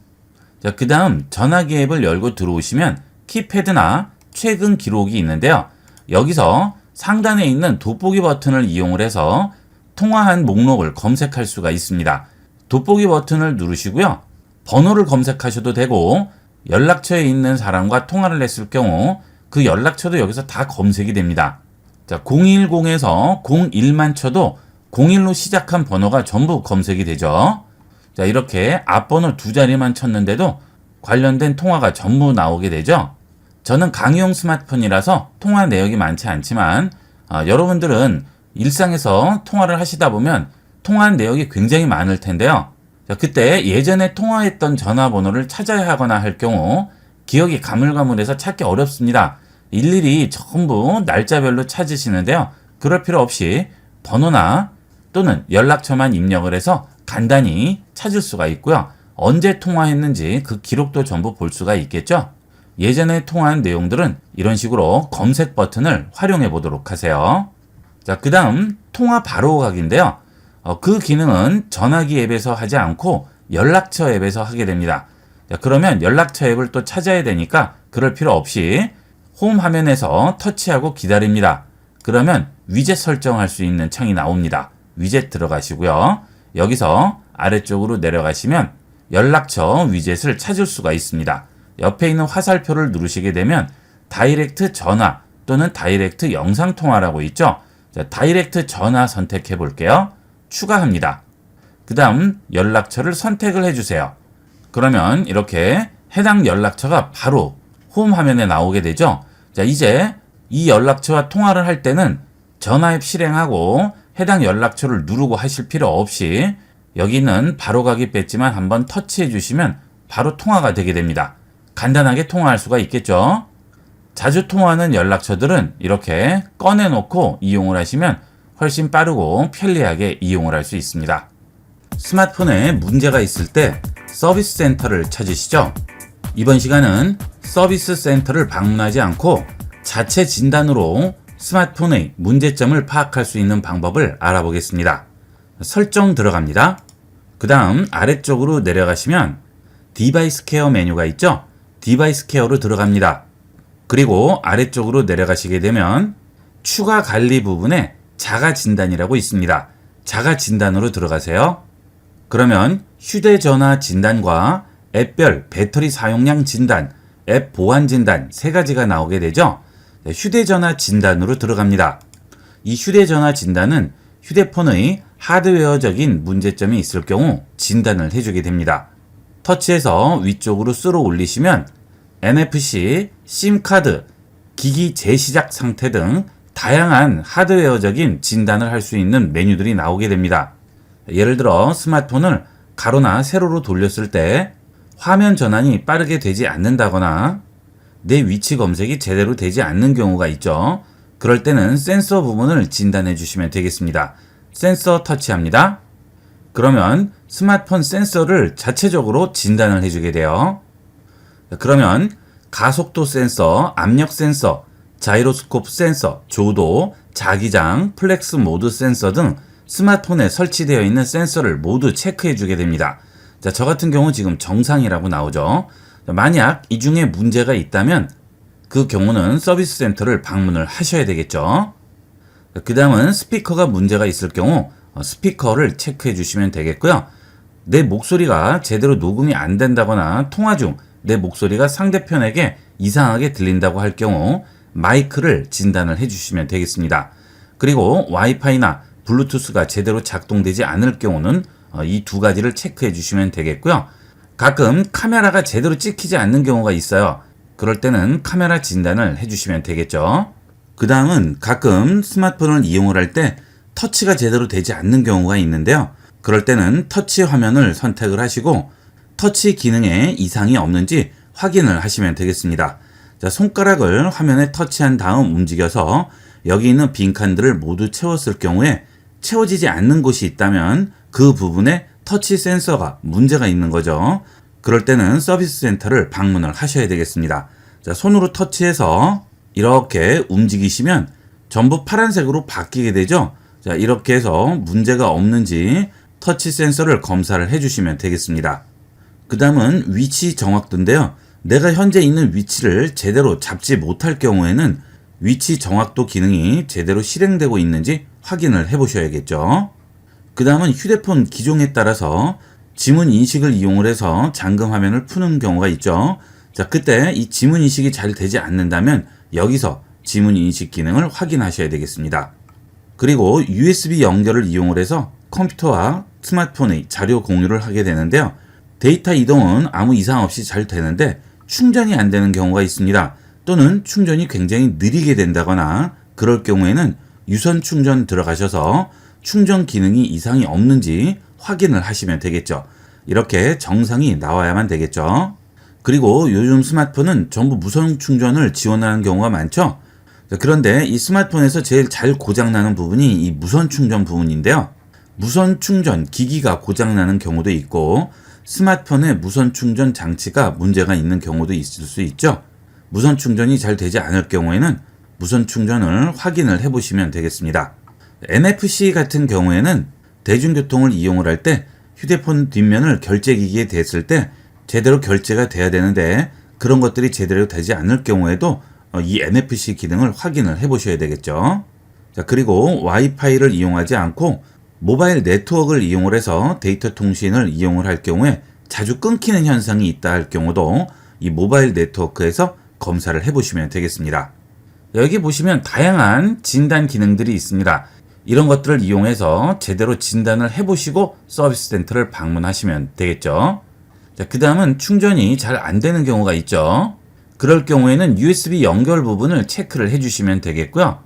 자, 그 다음 전화기 앱을 열고 들어오시면 키패드나 최근 기록이 있는데요. 여기서 상단에 있는 돋보기 버튼을 이용을 해서 통화한 목록을 검색할 수가 있습니다. 돋보기 버튼을 누르시고요. 번호를 검색하셔도 되고 연락처에 있는 사람과 통화를 했을 경우 그 연락처도 여기서 다 검색이 됩니다. 자, 010에서 01만 쳐도 01로 시작한 번호가 전부 검색이 되죠. 자, 이렇게 앞번호 2자리만 쳤는데도 관련된 통화가 전부 나오게 되죠. 저는 강의용 스마트폰이라서 통화 내역이 많지 않지만 여러분들은 일상에서 통화를 하시다 보면 통화한 내역이 굉장히 많을 텐데요. 자, 그때 예전에 통화했던 전화번호를 찾아야 하거나 할 경우 기억이 가물가물해서 찾기 어렵습니다. 일일이 전부 날짜별로 찾으시는데요. 그럴 필요 없이 번호나 또는 연락처만 입력을 해서 간단히 찾을 수가 있고요. 언제 통화했는지 그 기록도 전부 볼 수가 있겠죠. 예전에 통화한 내용들은 이런 식으로 검색 버튼을 활용해 보도록 하세요. 자, 그 다음 통화 바로 가기인데요. 그 기능은 전화기 앱에서 하지 않고 연락처 앱에서 하게 됩니다. 자, 그러면 연락처 앱을 또 찾아야 되니까 그럴 필요 없이 홈 화면에서 터치하고 기다립니다. 그러면 위젯 설정할 수 있는 창이 나옵니다. 위젯 들어가시고요. 여기서 아래쪽으로 내려가시면 연락처 위젯을 찾을 수가 있습니다. 옆에 있는 화살표를 누르시게 되면 다이렉트 전화 또는 다이렉트 영상 통화라고 있죠. 자, 다이렉트 전화 선택해 볼게요. 추가합니다. 그 다음 연락처를 선택을 해주세요. 그러면 이렇게 해당 연락처가 바로 홈 화면에 나오게 되죠. 자, 이제 이 연락처와 통화를 할 때는 전화 앱 실행하고 해당 연락처를 누르고 하실 필요 없이 여기 있는 바로가기 배지만 한번 터치해 주시면 바로 통화가 되게 됩니다. 간단하게 통화할 수가 있겠죠. 자주 통화하는 연락처들은 이렇게 꺼내놓고 이용을 하시면 훨씬 빠르고 편리하게 이용을 할 수 있습니다. 스마트폰에 문제가 있을 때 서비스 센터를 찾으시죠. 이번 시간은 서비스 센터를 방문하지 않고 자체 진단으로 스마트폰의 문제점을 파악할 수 있는 방법을 알아보겠습니다. 설정 들어갑니다. 그 다음 아래쪽으로 내려가시면 디바이스 케어 메뉴가 있죠. 디바이스 케어로 들어갑니다. 그리고 아래쪽으로 내려가시게 되면 추가 관리 부분에 자가 진단이라고 있습니다. 자가 진단으로 들어가세요. 그러면 휴대전화 진단과 앱별 배터리 사용량 진단, 앱 보안 진단 세 가지가 나오게 되죠. 휴대전화 진단으로 들어갑니다. 이 휴대전화 진단은 휴대폰의 하드웨어적인 문제점이 있을 경우 진단을 해주게 됩니다. 터치해서 위쪽으로 쓸어 올리시면 NFC, 심카드, 기기 재시작 상태 등 다양한 하드웨어적인 진단을 할 수 있는 메뉴들이 나오게 됩니다. 예를 들어 스마트폰을 가로나 세로로 돌렸을 때 화면 전환이 빠르게 되지 않는다거나 내 위치 검색이 제대로 되지 않는 경우가 있죠. 그럴 때는 센서 부분을 진단해 주시면 되겠습니다. 센서 터치합니다. 그러면 스마트폰 센서를 자체적으로 진단을 해주게 돼요. 그러면 가속도 센서, 압력 센서, 자이로스코프 센서, 조도, 자기장, 플렉스 모드 센서 등 스마트폰에 설치되어 있는 센서를 모두 체크해 주게 됩니다. 자, 저 같은 경우 지금 정상이라고 나오죠. 만약 이 중에 문제가 있다면 그 경우는 서비스 센터를 방문을 하셔야 되겠죠. 그 다음은 스피커가 문제가 있을 경우 스피커를 체크해 주시면 되겠고요. 내 목소리가 제대로 녹음이 안 된다거나 통화 중 내 목소리가 상대편에게 이상하게 들린다고 할 경우 마이크를 진단을 해주시면 되겠습니다. 그리고 와이파이나 블루투스가 제대로 작동되지 않을 경우는 이 두 가지를 체크해 주시면 되겠고요. 가끔 카메라가 제대로 찍히지 않는 경우가 있어요. 그럴 때는 카메라 진단을 해주시면 되겠죠. 그 다음은 가끔 스마트폰을 이용을 할 때 터치가 제대로 되지 않는 경우가 있는데요. 그럴 때는 터치 화면을 선택을 하시고 터치 기능에 이상이 없는지 확인을 하시면 되겠습니다. 자, 손가락을 화면에 터치한 다음 움직여서 여기 있는 빈칸들을 모두 채웠을 경우에 채워지지 않는 곳이 있다면 그 부분에 터치 센서가 문제가 있는 거죠. 그럴 때는 서비스 센터를 방문을 하셔야 되겠습니다. 자, 손으로 터치해서 이렇게 움직이시면 전부 파란색으로 바뀌게 되죠. 자, 이렇게 해서 문제가 없는지 터치 센서를 검사를 해주시면 되겠습니다. 그 다음은 위치 정확도인데요. 내가 현재 있는 위치를 제대로 잡지 못할 경우에는 위치 정확도 기능이 제대로 실행되고 있는지 확인을 해 보셔야겠죠. 그 다음은 휴대폰 기종에 따라서 지문 인식을 이용을 해서 잠금 화면을 푸는 경우가 있죠. 자, 그때 이 지문 인식이 잘 되지 않는다면 여기서 지문 인식 기능을 확인하셔야 되겠습니다. 그리고 USB 연결을 이용을 해서 컴퓨터와 스마트폰의 자료 공유를 하게 되는데요. 데이터 이동은 아무 이상 없이 잘 되는데 충전이 안 되는 경우가 있습니다. 또는 충전이 굉장히 느리게 된다거나 그럴 경우에는 유선 충전 들어가셔서 충전 기능이 이상이 없는지 확인을 하시면 되겠죠. 이렇게 정상이 나와야만 되겠죠. 그리고 요즘 스마트폰은 전부 무선 충전을 지원하는 경우가 많죠. 그런데 이 스마트폰에서 제일 잘 고장나는 부분이 이 무선 충전 부분인데요. 무선 충전 기기가 고장나는 경우도 있고 스마트폰의 무선 충전 장치가 문제가 있는 경우도 있을 수 있죠. 무선 충전이 잘 되지 않을 경우에는 무선 충전을 확인을 해 보시면 되겠습니다. NFC 같은 경우에는 대중교통을 이용을 할 때 휴대폰 뒷면을 결제기기에 댔을 때 제대로 결제가 돼야 되는데 그런 것들이 제대로 되지 않을 경우에도 이 NFC 기능을 확인을 해 보셔야 되겠죠. 자, 그리고 와이파이를 이용하지 않고 모바일 네트워크를 이용을 해서 데이터 통신을 이용을 할 경우에 자주 끊기는 현상이 있다 할 경우도 이 모바일 네트워크에서 검사를 해 보시면 되겠습니다. 여기 보시면 다양한 진단 기능들이 있습니다. 이런 것들을 이용해서 제대로 진단을 해보시고 서비스 센터를 방문하시면 되겠죠. 자, 그 다음은 충전이 잘 안 되는 경우가 있죠. 그럴 경우에는 USB 연결 부분을 체크를 해주시면 되겠고요.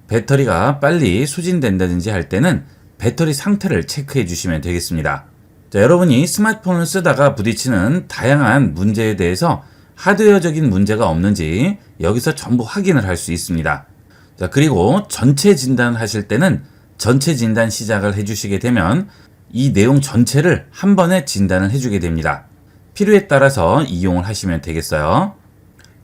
배터리가 빨리 소진된다든지 할 때는 배터리 상태를 체크해 주시면 되겠습니다. 자, 여러분이 스마트폰을 쓰다가 부딪히는 다양한 문제에 대해서 하드웨어적인 문제가 없는지 여기서 전부 확인을 할 수 있습니다. 자, 그리고 전체 진단을 하실 때는 전체 진단 시작을 해주시게 되면 이 내용 전체를 한 번에 진단을 해주게 됩니다. 필요에 따라서 이용을 하시면 되겠어요.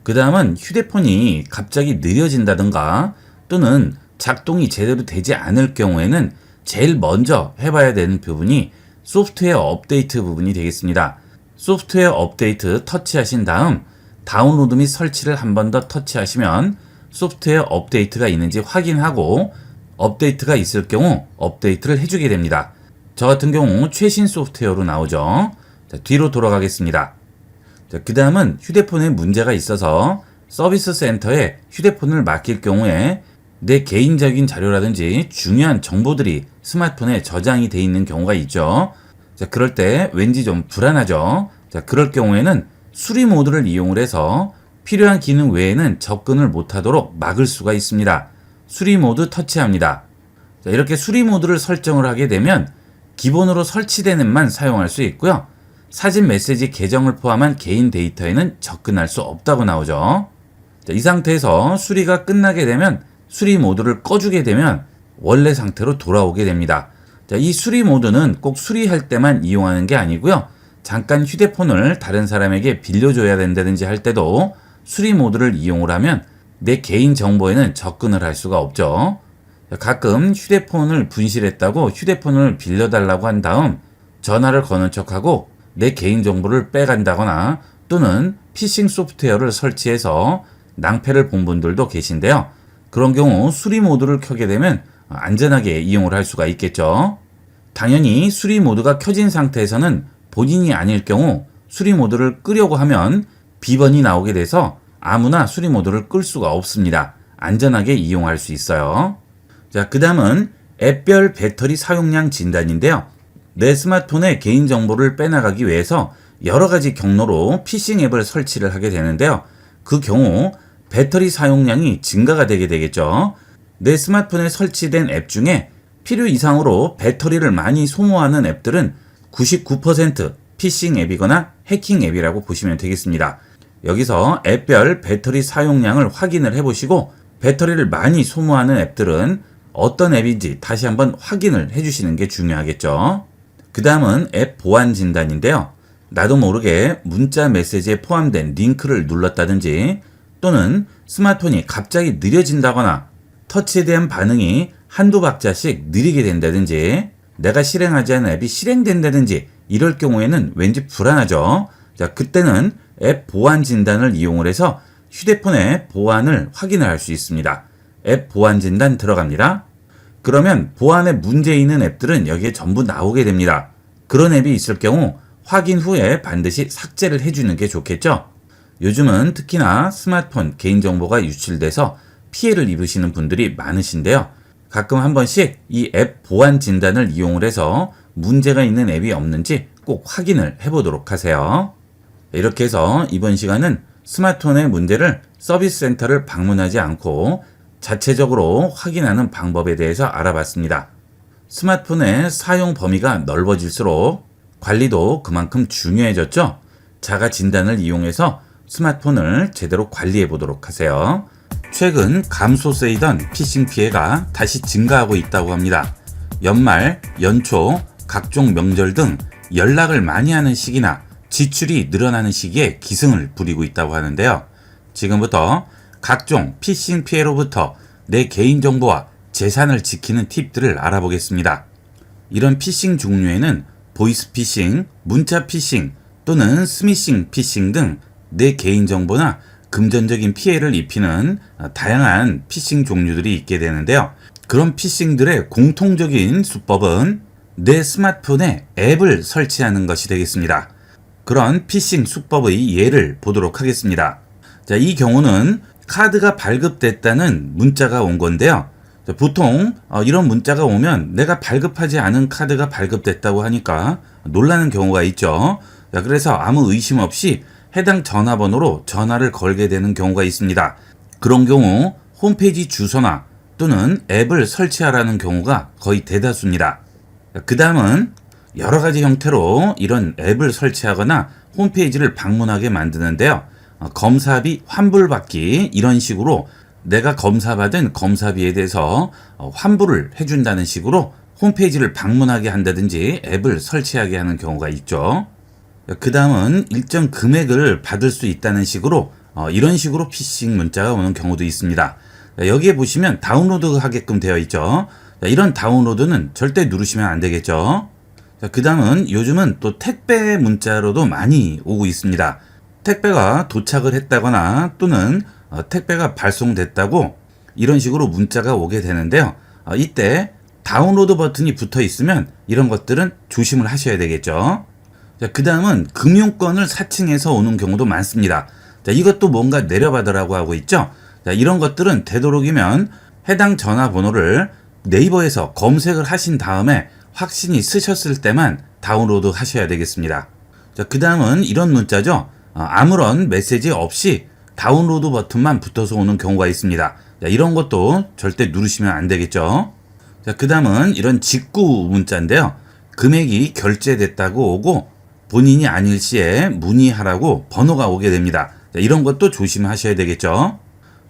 그 다음은 휴대폰이 갑자기 느려진다든가 또는 작동이 제대로 되지 않을 경우에는 제일 먼저 해봐야 되는 부분이 소프트웨어 업데이트 부분이 되겠습니다. 소프트웨어 업데이트 터치하신 다음 다운로드 및 설치를 한 번 더 터치하시면 소프트웨어 업데이트가 있는지 확인하고 업데이트가 있을 경우 업데이트를 해주게 됩니다. 저 같은 경우 최신 소프트웨어로 나오죠. 자, 뒤로 돌아가겠습니다. 그 다음은 휴대폰에 문제가 있어서 서비스 센터에 휴대폰을 맡길 경우에 내 개인적인 자료라든지 중요한 정보들이 스마트폰에 저장이 돼 있는 경우가 있죠. 자, 그럴 때 왠지 좀 불안하죠. 자, 그럴 경우에는 수리 모드를 이용을 해서 필요한 기능 외에는 접근을 못하도록 막을 수가 있습니다. 수리 모드 터치합니다. 자, 이렇게 수리 모드를 설정을 하게 되면 기본으로 설치된 앱만 사용할 수 있고요. 사진 메시지 계정을 포함한 개인 데이터에는 접근할 수 없다고 나오죠. 자, 이 상태에서 수리가 끝나게 되면 수리 모드를 꺼주게 되면 원래 상태로 돌아오게 됩니다. 자, 이 수리 모드는 꼭 수리할 때만 이용하는 게 아니고요. 잠깐 휴대폰을 다른 사람에게 빌려줘야 된다든지 할 때도 수리 모드를 이용을 하면 내 개인 정보에는 접근을 할 수가 없죠. 자, 가끔 휴대폰을 분실했다고 휴대폰을 빌려달라고 한 다음 전화를 거는 척하고 내 개인 정보를 빼간다거나 또는 피싱 소프트웨어를 설치해서 낭패를 본 분들도 계신데요. 그런 경우 수리 모드를 켜게 되면 안전하게 이용을 할 수가 있겠죠. 당연히 수리 모드가 켜진 상태에서는 본인이 아닐 경우 수리 모드를 끄려고 하면 비번이 나오게 돼서 아무나 수리 모드를 끌 수가 없습니다. 안전하게 이용할 수 있어요. 자, 그 다음은 앱별 배터리 사용량 진단인데요. 내 스마트폰에 개인정보를 빼나가기 위해서 여러 가지 경로로 피싱 앱을 설치를 하게 되는데요. 그 경우 배터리 사용량이 증가가 되게 되겠죠. 내 스마트폰에 설치된 앱 중에 필요 이상으로 배터리를 많이 소모하는 앱들은 99% 피싱 앱이거나 해킹 앱이라고 보시면 되겠습니다. 여기서 앱별 배터리 사용량을 확인을 해보시고 배터리를 많이 소모하는 앱들은 어떤 앱인지 다시 한번 확인을 해주시는 게 중요하겠죠. 그 다음은 앱 보안 진단인데요. 나도 모르게 문자 메시지에 포함된 링크를 눌렀다든지 또는 스마트폰이 갑자기 느려진다거나 터치에 대한 반응이 한두 박자씩 느리게 된다든지 내가 실행하지 않은 앱이 실행된다든지 이럴 경우에는 왠지 불안하죠. 자, 그때는 앱 보안 진단을 이용을 해서 휴대폰의 보안을 확인을 할 수 있습니다. 앱 보안 진단 들어갑니다. 그러면 보안에 문제 있는 앱들은 여기에 전부 나오게 됩니다. 그런 앱이 있을 경우 확인 후에 반드시 삭제를 해주는 게 좋겠죠. 요즘은 특히나 스마트폰 개인정보가 유출돼서 피해를 입으시는 분들이 많으신데요. 가끔 한 번씩 이 앱 보안 진단을 이용을 해서 문제가 있는 앱이 없는지 꼭 확인을 해보도록 하세요. 이렇게 해서 이번 시간은 스마트폰의 문제를 서비스 센터를 방문하지 않고 자체적으로 확인하는 방법에 대해서 알아봤습니다. 스마트폰의 사용 범위가 넓어질수록 관리도 그만큼 중요해졌죠. 자가 진단을 이용해서 스마트폰을 제대로 관리해 보도록 하세요. 최근 감소세이던 피싱 피해가 다시 증가하고 있다고 합니다. 연말, 연초, 각종 명절 등 연락을 많이 하는 시기나 지출이 늘어나는 시기에 기승을 부리고 있다고 하는데요. 지금부터 각종 피싱 피해로부터 내 개인정보와 재산을 지키는 팁들을 알아보겠습니다. 이런 피싱 종류에는 보이스 피싱, 문자 피싱 또는 스미싱 피싱 등 내 개인정보나 금전적인 피해를 입히는 다양한 피싱 종류들이 있게 되는데요. 그런 피싱들의 공통적인 수법은 내 스마트폰에 앱을 설치하는 것이 되겠습니다. 그런 피싱 수법의 예를 보도록 하겠습니다. 자, 이 경우는 카드가 발급됐다는 문자가 온 건데요. 자, 보통 이런 문자가 오면 내가 발급하지 않은 카드가 발급됐다고 하니까 놀라는 경우가 있죠. 자, 그래서 아무 의심 없이 해당 전화번호로 전화를 걸게 되는 경우가 있습니다. 그런 경우 홈페이지 주소나 또는 앱을 설치하라는 경우가 거의 대다수입니다. 그 다음은 여러 가지 형태로 이런 앱을 설치하거나 홈페이지를 방문하게 만드는데요. 검사비 환불받기 이런 식으로 내가 검사받은 검사비에 대해서 환불을 해준다는 식으로 홈페이지를 방문하게 한다든지 앱을 설치하게 하는 경우가 있죠. 그 다음은 일정 금액을 받을 수 있다는 식으로 이런 식으로 피싱 문자가 오는 경우도 있습니다. 여기에 보시면 다운로드 하게끔 되어 있죠. 이런 다운로드는 절대 누르시면 안 되겠죠. 그 다음은 요즘은 또 택배 문자로도 많이 오고 있습니다. 택배가 도착을 했다거나 또는 택배가 발송됐다고 이런 식으로 문자가 오게 되는데요. 이때 다운로드 버튼이 붙어 있으면 이런 것들은 조심을 하셔야 되겠죠. 그 다음은 금융권을 사칭해서 오는 경우도 많습니다. 자, 이것도 뭔가 내려받으라고 하고 있죠. 자, 이런 것들은 되도록이면 해당 전화번호를 네이버에서 검색을 하신 다음에 확신이 쓰셨을 때만 다운로드 하셔야 되겠습니다. 자, 그 다음은 이런 문자죠. 아무런 메시지 없이 다운로드 버튼만 붙어서 오는 경우가 있습니다. 자, 이런 것도 절대 누르시면 안 되겠죠. 자, 그 다음은 이런 직구 문자인데요. 금액이 결제됐다고 오고 본인이 아닐 시에 문의하라고 번호가 오게 됩니다. 자, 이런 것도 조심하셔야 되겠죠.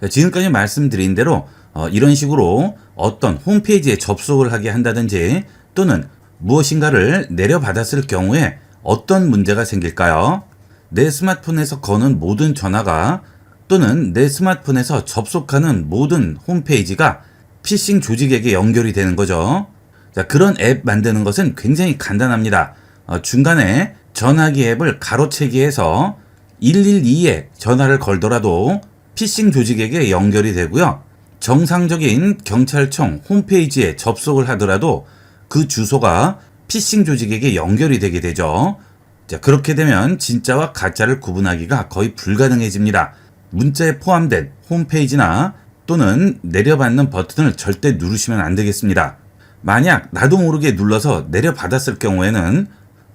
자, 지금까지 말씀드린 대로 이런 식으로 어떤 홈페이지에 접속을 하게 한다든지 또는 무엇인가를 내려받았을 경우에 어떤 문제가 생길까요? 내 스마트폰에서 거는 모든 전화가 또는 내 스마트폰에서 접속하는 모든 홈페이지가 피싱 조직에게 연결이 되는 거죠. 자, 그런 앱 만드는 것은 굉장히 간단합니다. 중간에 전화기 앱을 가로채기 해서 112에 전화를 걸더라도 피싱 조직에게 연결이 되고요. 정상적인 경찰청 홈페이지에 접속을 하더라도 그 주소가 피싱 조직에게 연결이 되게 되죠. 자, 그렇게 되면 진짜와 가짜를 구분하기가 거의 불가능해집니다. 문자에 포함된 홈페이지나 또는 내려받는 버튼을 절대 누르시면 안 되겠습니다. 만약 나도 모르게 눌러서 내려받았을 경우에는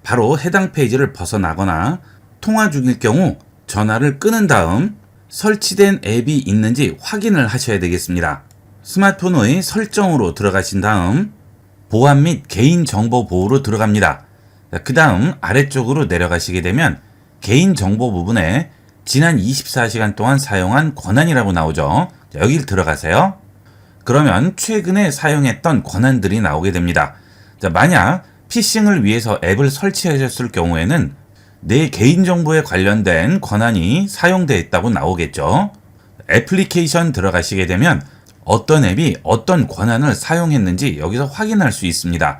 바로 해당 페이지를 벗어나거나 통화 중일 경우 전화를 끊은 다음 설치된 앱이 있는지 확인을 하셔야 되겠습니다. 스마트폰의 설정으로 들어가신 다음 보안 및 개인정보 보호로 들어갑니다. 그 다음 아래쪽으로 내려가시게 되면 개인정보 부분에 지난 24시간 동안 사용한 권한이라고 나오죠. 여길 들어가세요. 그러면 최근에 사용했던 권한들이 나오게 됩니다. 만약 피싱을 위해서 앱을 설치하셨을 경우에는 내 개인정보에 관련된 권한이 사용되어 있다고 나오겠죠. 애플리케이션 들어가시게 되면 어떤 앱이 어떤 권한을 사용했는지 여기서 확인할 수 있습니다.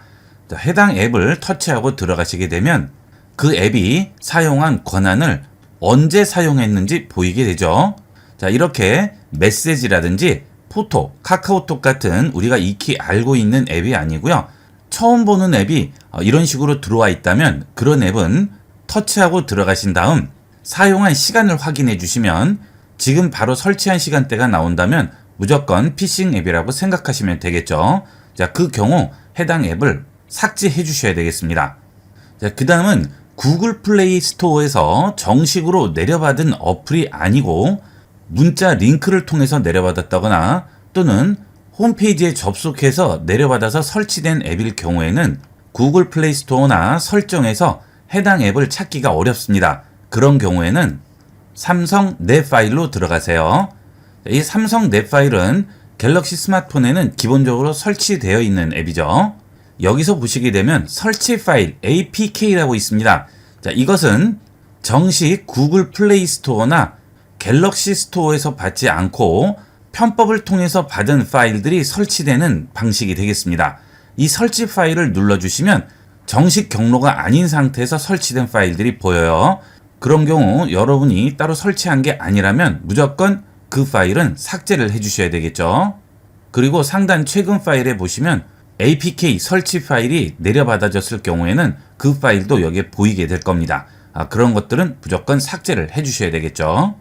해당 앱을 터치하고 들어가시게 되면 그 앱이 사용한 권한을 언제 사용했는지 보이게 되죠. 자, 이렇게 메시지라든지 포토, 카카오톡 같은 우리가 익히 알고 있는 앱이 아니고요. 처음 보는 앱이 이런 식으로 들어와 있다면 그런 앱은 터치하고 들어가신 다음 사용한 시간을 확인해 주시면 지금 바로 설치한 시간대가 나온다면 무조건 피싱 앱이라고 생각하시면 되겠죠. 자, 그 경우 해당 앱을 삭제해 주셔야 되겠습니다. 자, 그 다음은 구글 플레이 스토어에서 정식으로 내려받은 어플이 아니고 문자 링크를 통해서 내려받았다거나 또는 홈페이지에 접속해서 내려받아서 설치된 앱일 경우에는 구글 플레이 스토어나 설정에서 해당 앱을 찾기가 어렵습니다. 그런 경우에는 삼성 내 파일로 들어가세요. 이 삼성 내 파일은 갤럭시 스마트폰에는 기본적으로 설치되어 있는 앱이죠. 여기서 보시게 되면 설치 파일 APK라고 있습니다. 자, 이것은 정식 구글 플레이 스토어나 갤럭시 스토어에서 받지 않고 편법을 통해서 받은 파일들이 설치되는 방식이 되겠습니다. 이 설치 파일을 눌러주시면 정식 경로가 아닌 상태에서 설치된 파일들이 보여요. 그런 경우 여러분이 따로 설치한 게 아니라면 무조건 그 파일은 삭제를 해주셔야 되겠죠. 그리고 상단 최근 파일에 보시면 APK 설치 파일이 내려받아졌을 경우에는 그 파일도 여기에 보이게 될 겁니다. 그런 것들은 무조건 삭제를 해주셔야 되겠죠.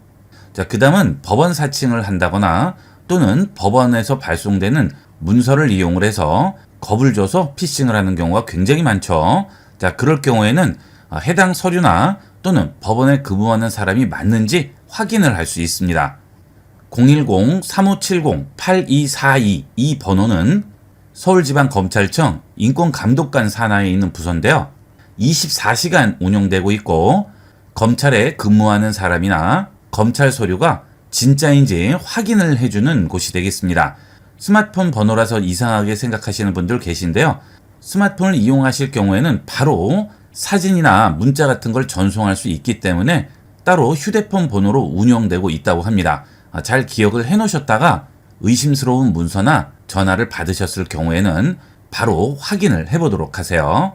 자, 그 다음은 법원 사칭을 한다거나 또는 법원에서 발송되는 문서를 이용을 해서 겁을 줘서 피싱을 하는 경우가 굉장히 많죠. 자, 그럴 경우에는 해당 서류나 또는 법원에 근무하는 사람이 맞는지 확인을 할 수 있습니다. 010-3570-8242 이 번호는 서울지방검찰청 인권감독관 산하에 있는 부서인데요. 24시간 운영되고 있고 검찰에 근무하는 사람이나 검찰 서류가 진짜인지 확인을 해주는 곳이 되겠습니다. 스마트폰 번호라서 이상하게 생각하시는 분들 계신데요. 스마트폰을 이용하실 경우에는 바로 사진이나 문자 같은 걸 전송할 수 있기 때문에 따로 휴대폰 번호로 운영되고 있다고 합니다. 잘 기억을 해 놓으셨다가 의심스러운 문서나 전화를 받으셨을 경우에는 바로 확인을 해보도록 하세요.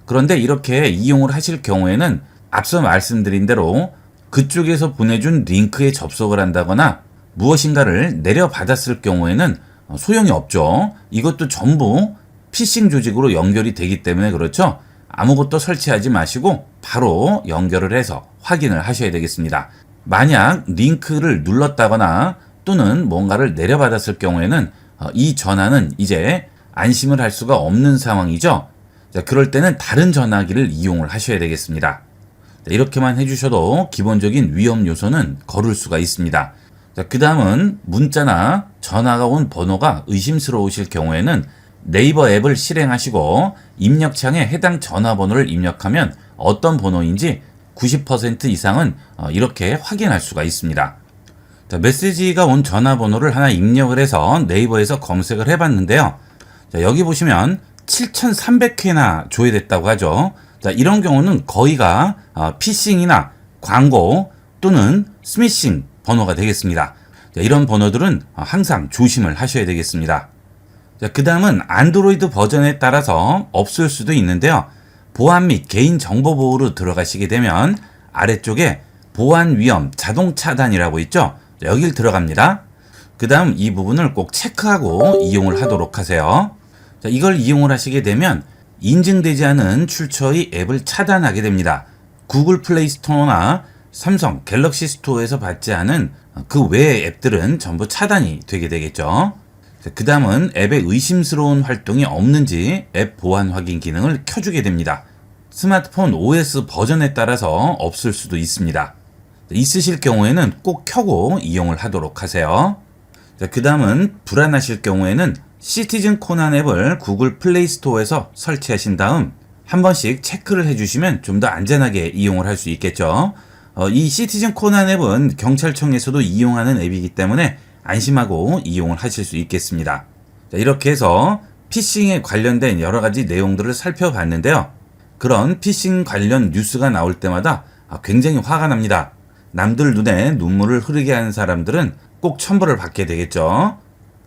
그런데 이렇게 이용을 하실 경우에는 앞서 말씀드린 대로 그쪽에서 보내준 링크에 접속을 한다거나 무엇인가를 내려받았을 경우에는 소용이 없죠. 이것도 전부 피싱 조직으로 연결이 되기 때문에 그렇죠. 아무것도 설치하지 마시고 바로 연결을 해서 확인을 하셔야 되겠습니다. 만약 링크를 눌렀다거나 또는 뭔가를 내려받았을 경우에는 이 전화는 이제 안심을 할 수가 없는 상황이죠. 자, 그럴 때는 다른 전화기를 이용을 하셔야 되겠습니다. 이렇게만 해주셔도 기본적인 위험 요소는 거를 수가 있습니다. 자, 그 다음은 문자나 전화가 온 번호가 의심스러우실 경우에는 네이버 앱을 실행하시고 입력창에 해당 전화번호를 입력하면 어떤 번호인지 90% 이상은 이렇게 확인할 수가 있습니다. 자, 메시지가 온 전화번호를 하나 입력을 해서 네이버에서 검색을 해봤는데요. 자, 여기 보시면 7,300회나 조회됐다고 하죠. 자, 이런 경우는 거의가 피싱이나 광고 또는 스미싱 번호가 되겠습니다. 자, 이런 번호들은 항상 조심을 하셔야 되겠습니다. 자, 그 다음은 안드로이드 버전에 따라서 없을 수도 있는데요. 보안 및 개인정보 보호로 들어가시게 되면 아래쪽에 보안 위험 자동 차단이라고 있죠. 자, 여길 들어갑니다. 그 다음 이 부분을 꼭 체크하고 이용을 하도록 하세요. 자, 이걸 이용을 하시게 되면 인증되지 않은 출처의 앱을 차단하게 됩니다. 구글 플레이 스토어나 삼성 갤럭시 스토어에서 받지 않은 그 외의 앱들은 전부 차단이 되게 되겠죠. 그 다음은 앱에 의심스러운 활동이 없는지 앱 보안 확인 기능을 켜주게 됩니다. 스마트폰 OS 버전에 따라서 없을 수도 있습니다. 있으실 경우에는 꼭 켜고 이용을 하도록 하세요. 그 다음은 불안하실 경우에는 시티즌 코난 앱을 구글 플레이 스토어에서 설치하신 다음 한 번씩 체크를 해주시면 좀 더 안전하게 이용을 할 수 있겠죠. 이 시티즌 코난 앱은 경찰청에서도 이용하는 앱이기 때문에 안심하고 이용을 하실 수 있겠습니다. 자, 이렇게 해서 피싱에 관련된 여러 가지 내용들을 살펴봤는데요. 그런 피싱 관련 뉴스가 나올 때마다 굉장히 화가 납니다. 남들 눈에 눈물을 흐르게 하는 사람들은 꼭 처벌을 받게 되겠죠.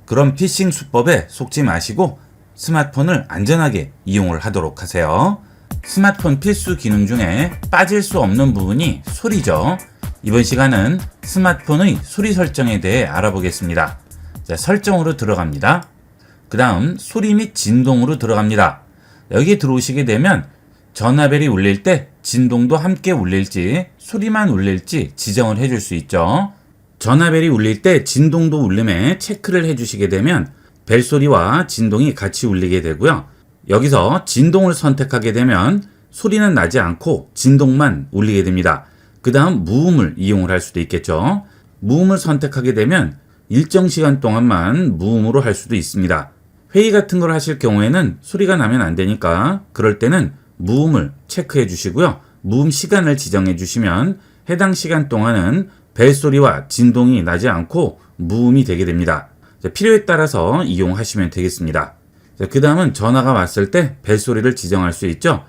그런 피싱 수법에 속지 마시고 스마트폰을 안전하게 이용을 하도록 하세요. 스마트폰 필수 기능 중에 빠질 수 없는 부분이 소리죠. 이번 시간은 스마트폰의 소리 설정에 대해 알아보겠습니다. 자, 설정으로 들어갑니다. 그 다음 소리 및 진동으로 들어갑니다. 여기 들어오시게 되면 전화벨이 울릴 때 진동도 함께 울릴지 소리만 울릴지 지정을 해줄 수 있죠. 전화벨이 울릴 때 진동도 울림에 체크를 해주시게 되면 벨소리와 진동이 같이 울리게 되고요. 여기서 진동을 선택하게 되면 소리는 나지 않고 진동만 울리게 됩니다. 그 다음 무음을 이용을 할 수도 있겠죠. 무음을 선택하게 되면 일정 시간 동안만 무음으로 할 수도 있습니다. 회의 같은 걸 하실 경우에는 소리가 나면 안 되니까 그럴 때는 무음을 체크해 주시고요. 무음 시간을 지정해 주시면 해당 시간 동안은 벨소리와 진동이 나지 않고 무음이 되게 됩니다. 필요에 따라서 이용하시면 되겠습니다. 그 다음은 전화가 왔을 때 벨소리를 지정할 수 있죠.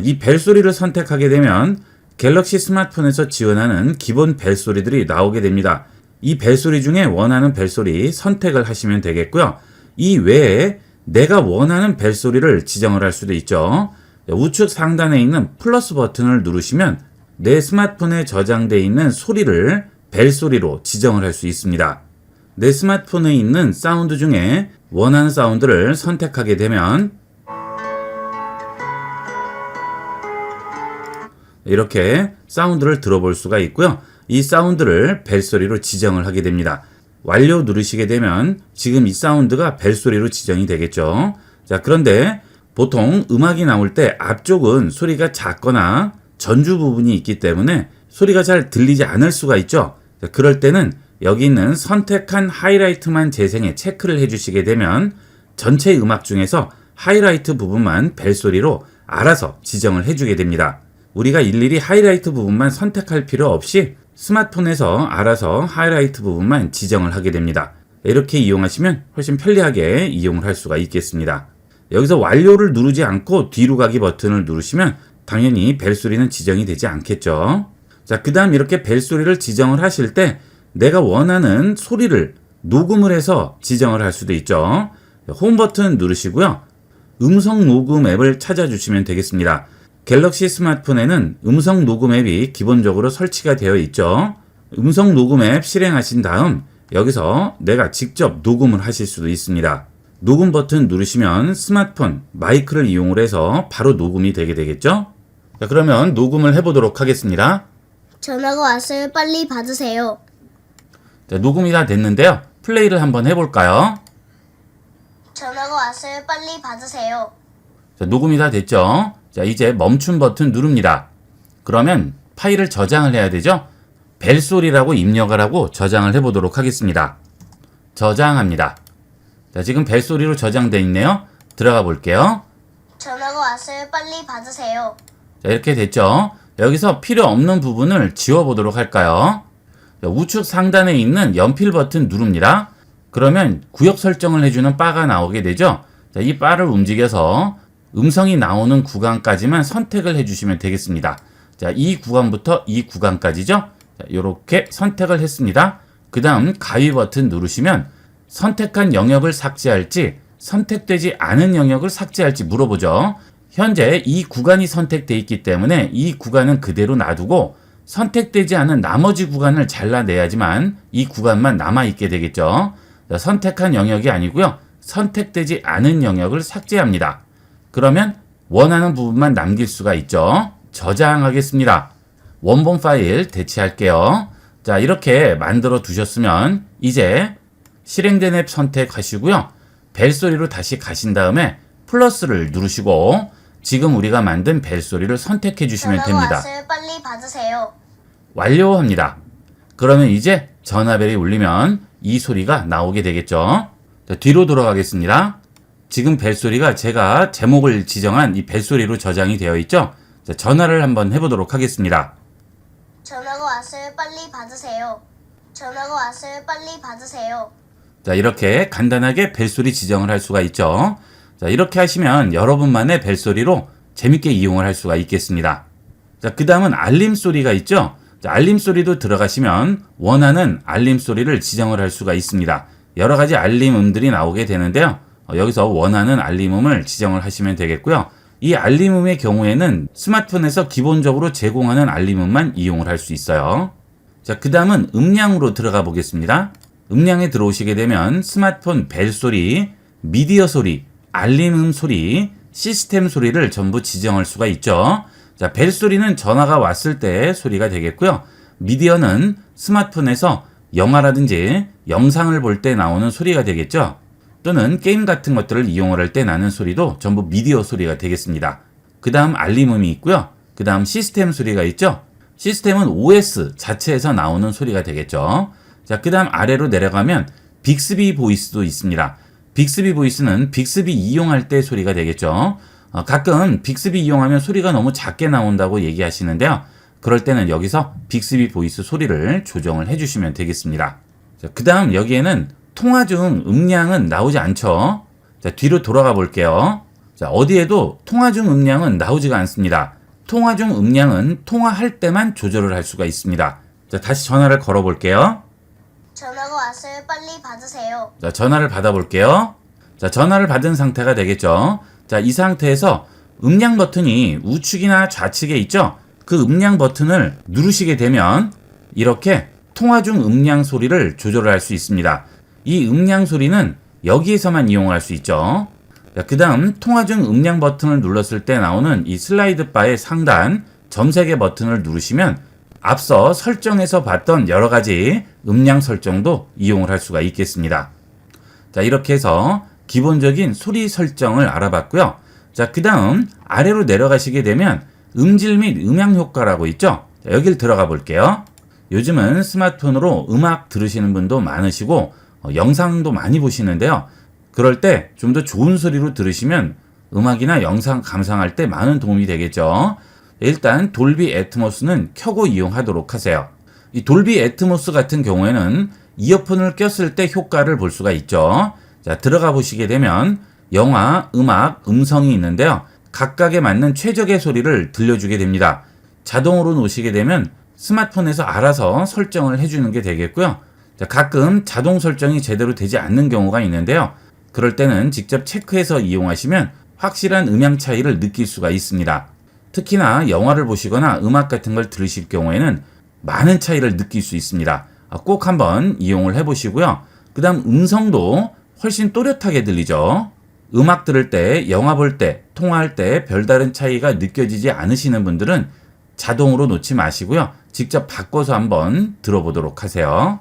이 벨소리를 선택하게 되면 갤럭시 스마트폰에서 지원하는 기본 벨소리들이 나오게 됩니다. 이 벨소리 중에 원하는 벨소리 선택을 하시면 되겠고요. 이 외에 내가 원하는 벨소리를 지정을 할 수도 있죠. 우측 상단에 있는 플러스 버튼을 누르시면 내 스마트폰에 저장되어 있는 소리를 벨소리로 지정을 할 수 있습니다. 내 스마트폰에 있는 사운드 중에 원하는 사운드를 선택하게 되면 이렇게 사운드를 들어볼 수가 있고요. 이 사운드를 벨소리로 지정을 하게 됩니다. 완료 누르시게 되면 지금 이 사운드가 벨소리로 지정이 되겠죠. 자, 그런데 보통 음악이 나올 때 앞쪽은 소리가 작거나 전주 부분이 있기 때문에 소리가 잘 들리지 않을 수가 있죠. 자, 그럴 때는 여기 있는 선택한 하이라이트만 재생에 체크를 해주시게 되면 전체 음악 중에서 하이라이트 부분만 벨소리로 알아서 지정을 해주게 됩니다. 우리가 일일이 하이라이트 부분만 선택할 필요 없이 스마트폰에서 알아서 하이라이트 부분만 지정을 하게 됩니다. 이렇게 이용하시면 훨씬 편리하게 이용을 할 수가 있겠습니다. 여기서 완료를 누르지 않고 뒤로 가기 버튼을 누르시면 당연히 벨소리는 지정이 되지 않겠죠. 자, 그 다음 이렇게 벨소리를 지정을 하실 때 내가 원하는 소리를 녹음을 해서 지정을 할 수도 있죠. 홈 버튼 누르시고요. 음성 녹음 앱을 찾아주시면 되겠습니다. 갤럭시 스마트폰에는 음성 녹음 앱이 기본적으로 설치가 되어 있죠. 음성 녹음 앱 실행하신 다음 여기서 내가 직접 녹음을 하실 수도 있습니다. 녹음 버튼 누르시면 스마트폰 마이크를 이용을 해서 바로 녹음이 되게 되겠죠. 자, 그러면 녹음을 해보도록 하겠습니다. 전화가 왔어요. 빨리 받으세요. 자, 녹음이 다 됐는데요. 플레이를 한번 해볼까요? 전화가 왔어요. 빨리 받으세요. 자, 녹음이 다 됐죠. 자, 이제 멈춤 버튼 누릅니다. 그러면 파일을 저장을 해야 되죠. 벨소리라고 입력을 하고 저장을 해보도록 하겠습니다. 저장합니다. 자, 지금 벨소리로 저장되어 있네요. 들어가 볼게요. 전화가 왔어요. 빨리 받으세요. 자, 이렇게 됐죠. 여기서 필요 없는 부분을 지워보도록 할까요? 자, 우측 상단에 있는 연필 버튼 누릅니다. 그러면 구역 설정을 해주는 바가 나오게 되죠. 자, 이 바를 움직여서 음성이 나오는 구간까지만 선택을 해주시면 되겠습니다. 자, 이 구간부터 이 구간까지죠. 자, 이렇게 선택을 했습니다. 그 다음 가위 버튼 누르시면 선택한 영역을 삭제할지 선택되지 않은 영역을 삭제할지 물어보죠. 현재 이 구간이 선택되어 있기 때문에 이 구간은 그대로 놔두고 선택되지 않은 나머지 구간을 잘라내야지만 이 구간만 남아있게 되겠죠. 자, 선택한 영역이 아니고요. 선택되지 않은 영역을 삭제합니다. 그러면 원하는 부분만 남길 수가 있죠. 저장하겠습니다. 원본 파일 대체할게요. 자, 이렇게 만들어 두셨으면 이제 실행된 앱 선택하시고요. 벨소리로 다시 가신 다음에 플러스를 누르시고 지금 우리가 만든 벨소리를 선택해 주시면 됩니다. 왔어요. 빨리 받으세요. 완료합니다. 그러면 이제 전화벨이 울리면 이 소리가 나오게 되겠죠. 자, 뒤로 돌아가겠습니다. 지금 벨소리가 제가 제목을 지정한 이 벨소리로 저장이 되어 있죠. 자, 전화를 한번 해보도록 하겠습니다. 전화가 왔어요. 빨리 받으세요. 전화가 왔어요. 빨리 받으세요. 자, 이렇게 간단하게 벨소리 지정을 할 수가 있죠. 자, 이렇게 하시면 여러분만의 벨소리로 재밌게 이용을 할 수가 있겠습니다. 자, 그 다음은 알림 소리가 있죠. 자, 알림 소리도 들어가시면 원하는 알림 소리를 지정을 할 수가 있습니다. 여러 가지 알림음들이 나오게 되는데요. 여기서 원하는 알림음을 지정을 하시면 되겠고요. 이 알림음의 경우에는 스마트폰에서 기본적으로 제공하는 알림음만 이용을 할 수 있어요. 자, 그 다음은 음량으로 들어가 보겠습니다. 음량에 들어오시게 되면 스마트폰 벨 소리, 미디어 소리, 알림음 소리, 시스템 소리를 전부 지정할 수가 있죠. 자, 벨 소리는 전화가 왔을 때 소리가 되겠고요. 미디어는 스마트폰에서 영화라든지 영상을 볼 때 나오는 소리가 되겠죠. 또는 게임 같은 것들을 이용을 할 때 나는 소리도 전부 미디어 소리가 되겠습니다. 그 다음 알림음이 있고요. 그 다음 시스템 소리가 있죠. 시스템은 OS 자체에서 나오는 소리가 되겠죠. 자, 그 다음 아래로 내려가면 빅스비 보이스도 있습니다. 빅스비 보이스는 빅스비 이용할 때 소리가 되겠죠. 가끔 빅스비 이용하면 소리가 너무 작게 나온다고 얘기하시는데요. 그럴 때는 여기서 빅스비 보이스 소리를 조정을 해주시면 되겠습니다. 자, 그 다음 여기에는 통화 중 음량은 나오지 않죠. 자, 뒤로 돌아가 볼게요. 자, 어디에도 통화 중 음량은 나오지가 않습니다. 통화 중 음량은 통화할 때만 조절을 할 수가 있습니다. 자, 다시 전화를 걸어 볼게요. 전화가 왔어요. 빨리 받으세요. 자, 전화를 받아 볼게요. 자, 전화를 받은 상태가 되겠죠. 자, 이 상태에서 음량 버튼이 우측이나 좌측에 있죠. 그 음량 버튼을 누르시게 되면 이렇게 통화 중 음량 소리를 조절을 할 수 있습니다. 이 음량 소리는 여기에서만 이용할 수 있죠. 그 다음 통화 중 음량 버튼을 눌렀을 때 나오는 이 슬라이드 바의 상단 점세개 버튼을 누르시면 앞서 설정에서 봤던 여러 가지 음량 설정도 이용을 할 수가 있겠습니다. 자, 이렇게 해서 기본적인 소리 설정을 알아봤고요. 자, 그 다음 아래로 내려가시게 되면 음질 및 음향 효과라고 있죠. 자, 여길 들어가 볼게요. 요즘은 스마트폰으로 음악 들으시는 분도 많으시고 영상도 많이 보시는데요. 그럴 때 좀 더 좋은 소리로 들으시면 음악이나 영상 감상할 때 많은 도움이 되겠죠. 일단 돌비 애트모스는 켜고 이용하도록 하세요. 이 돌비 애트모스 같은 경우에는 이어폰을 꼈을 때 효과를 볼 수가 있죠. 자, 들어가 보시게 되면 영화, 음악, 음성이 있는데요. 각각에 맞는 최적의 소리를 들려주게 됩니다. 자동으로 놓으시게 되면 스마트폰에서 알아서 설정을 해주는 게 되겠고요. 자, 가끔 자동 설정이 제대로 되지 않는 경우가 있는데요. 그럴 때는 직접 체크해서 이용하시면 확실한 음향 차이를 느낄 수가 있습니다. 특히나 영화를 보시거나 음악 같은 걸 들으실 경우에는 많은 차이를 느낄 수 있습니다. 꼭 한번 이용을 해보시고요. 그 다음 음성도 훨씬 또렷하게 들리죠. 음악 들을 때, 영화 볼 때, 통화할 때 별다른 차이가 느껴지지 않으시는 분들은 자동으로 놓지 마시고요. 직접 바꿔서 한번 들어보도록 하세요.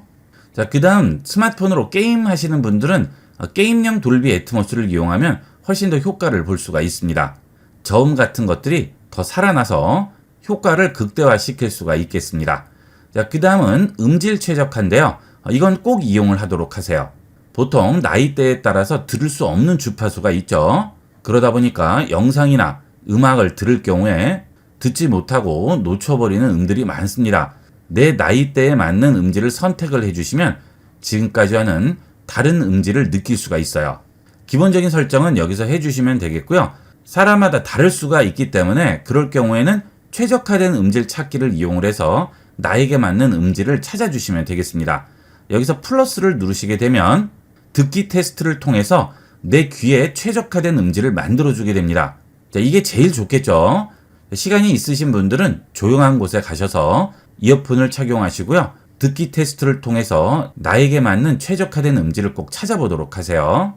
자, 그 다음 스마트폰으로 게임 하시는 분들은 게임용 돌비 애트모스를 이용하면 훨씬 더 효과를 볼 수가 있습니다. 저음 같은 것들이 더 살아나서 효과를 극대화시킬 수가 있겠습니다. 자, 그 다음은 음질 최적화인데요. 이건 꼭 이용을 하도록 하세요. 보통 나이대에 따라서 들을 수 없는 주파수가 있죠. 그러다 보니까 영상이나 음악을 들을 경우에 듣지 못하고 놓쳐버리는 음들이 많습니다. 내 나이대에 맞는 음질을 선택을 해주시면 지금까지와는 다른 음질을 느낄 수가 있어요. 기본적인 설정은 여기서 해주시면 되겠고요. 사람마다 다를 수가 있기 때문에 그럴 경우에는 최적화된 음질 찾기를 이용을 해서 나에게 맞는 음질을 찾아주시면 되겠습니다. 여기서 플러스를 누르시게 되면 듣기 테스트를 통해서 내 귀에 최적화된 음질을 만들어주게 됩니다. 자, 이게 제일 좋겠죠. 시간이 있으신 분들은 조용한 곳에 가셔서 이어폰을 착용하시고요. 듣기 테스트를 통해서 나에게 맞는 최적화된 음질을 꼭 찾아보도록 하세요.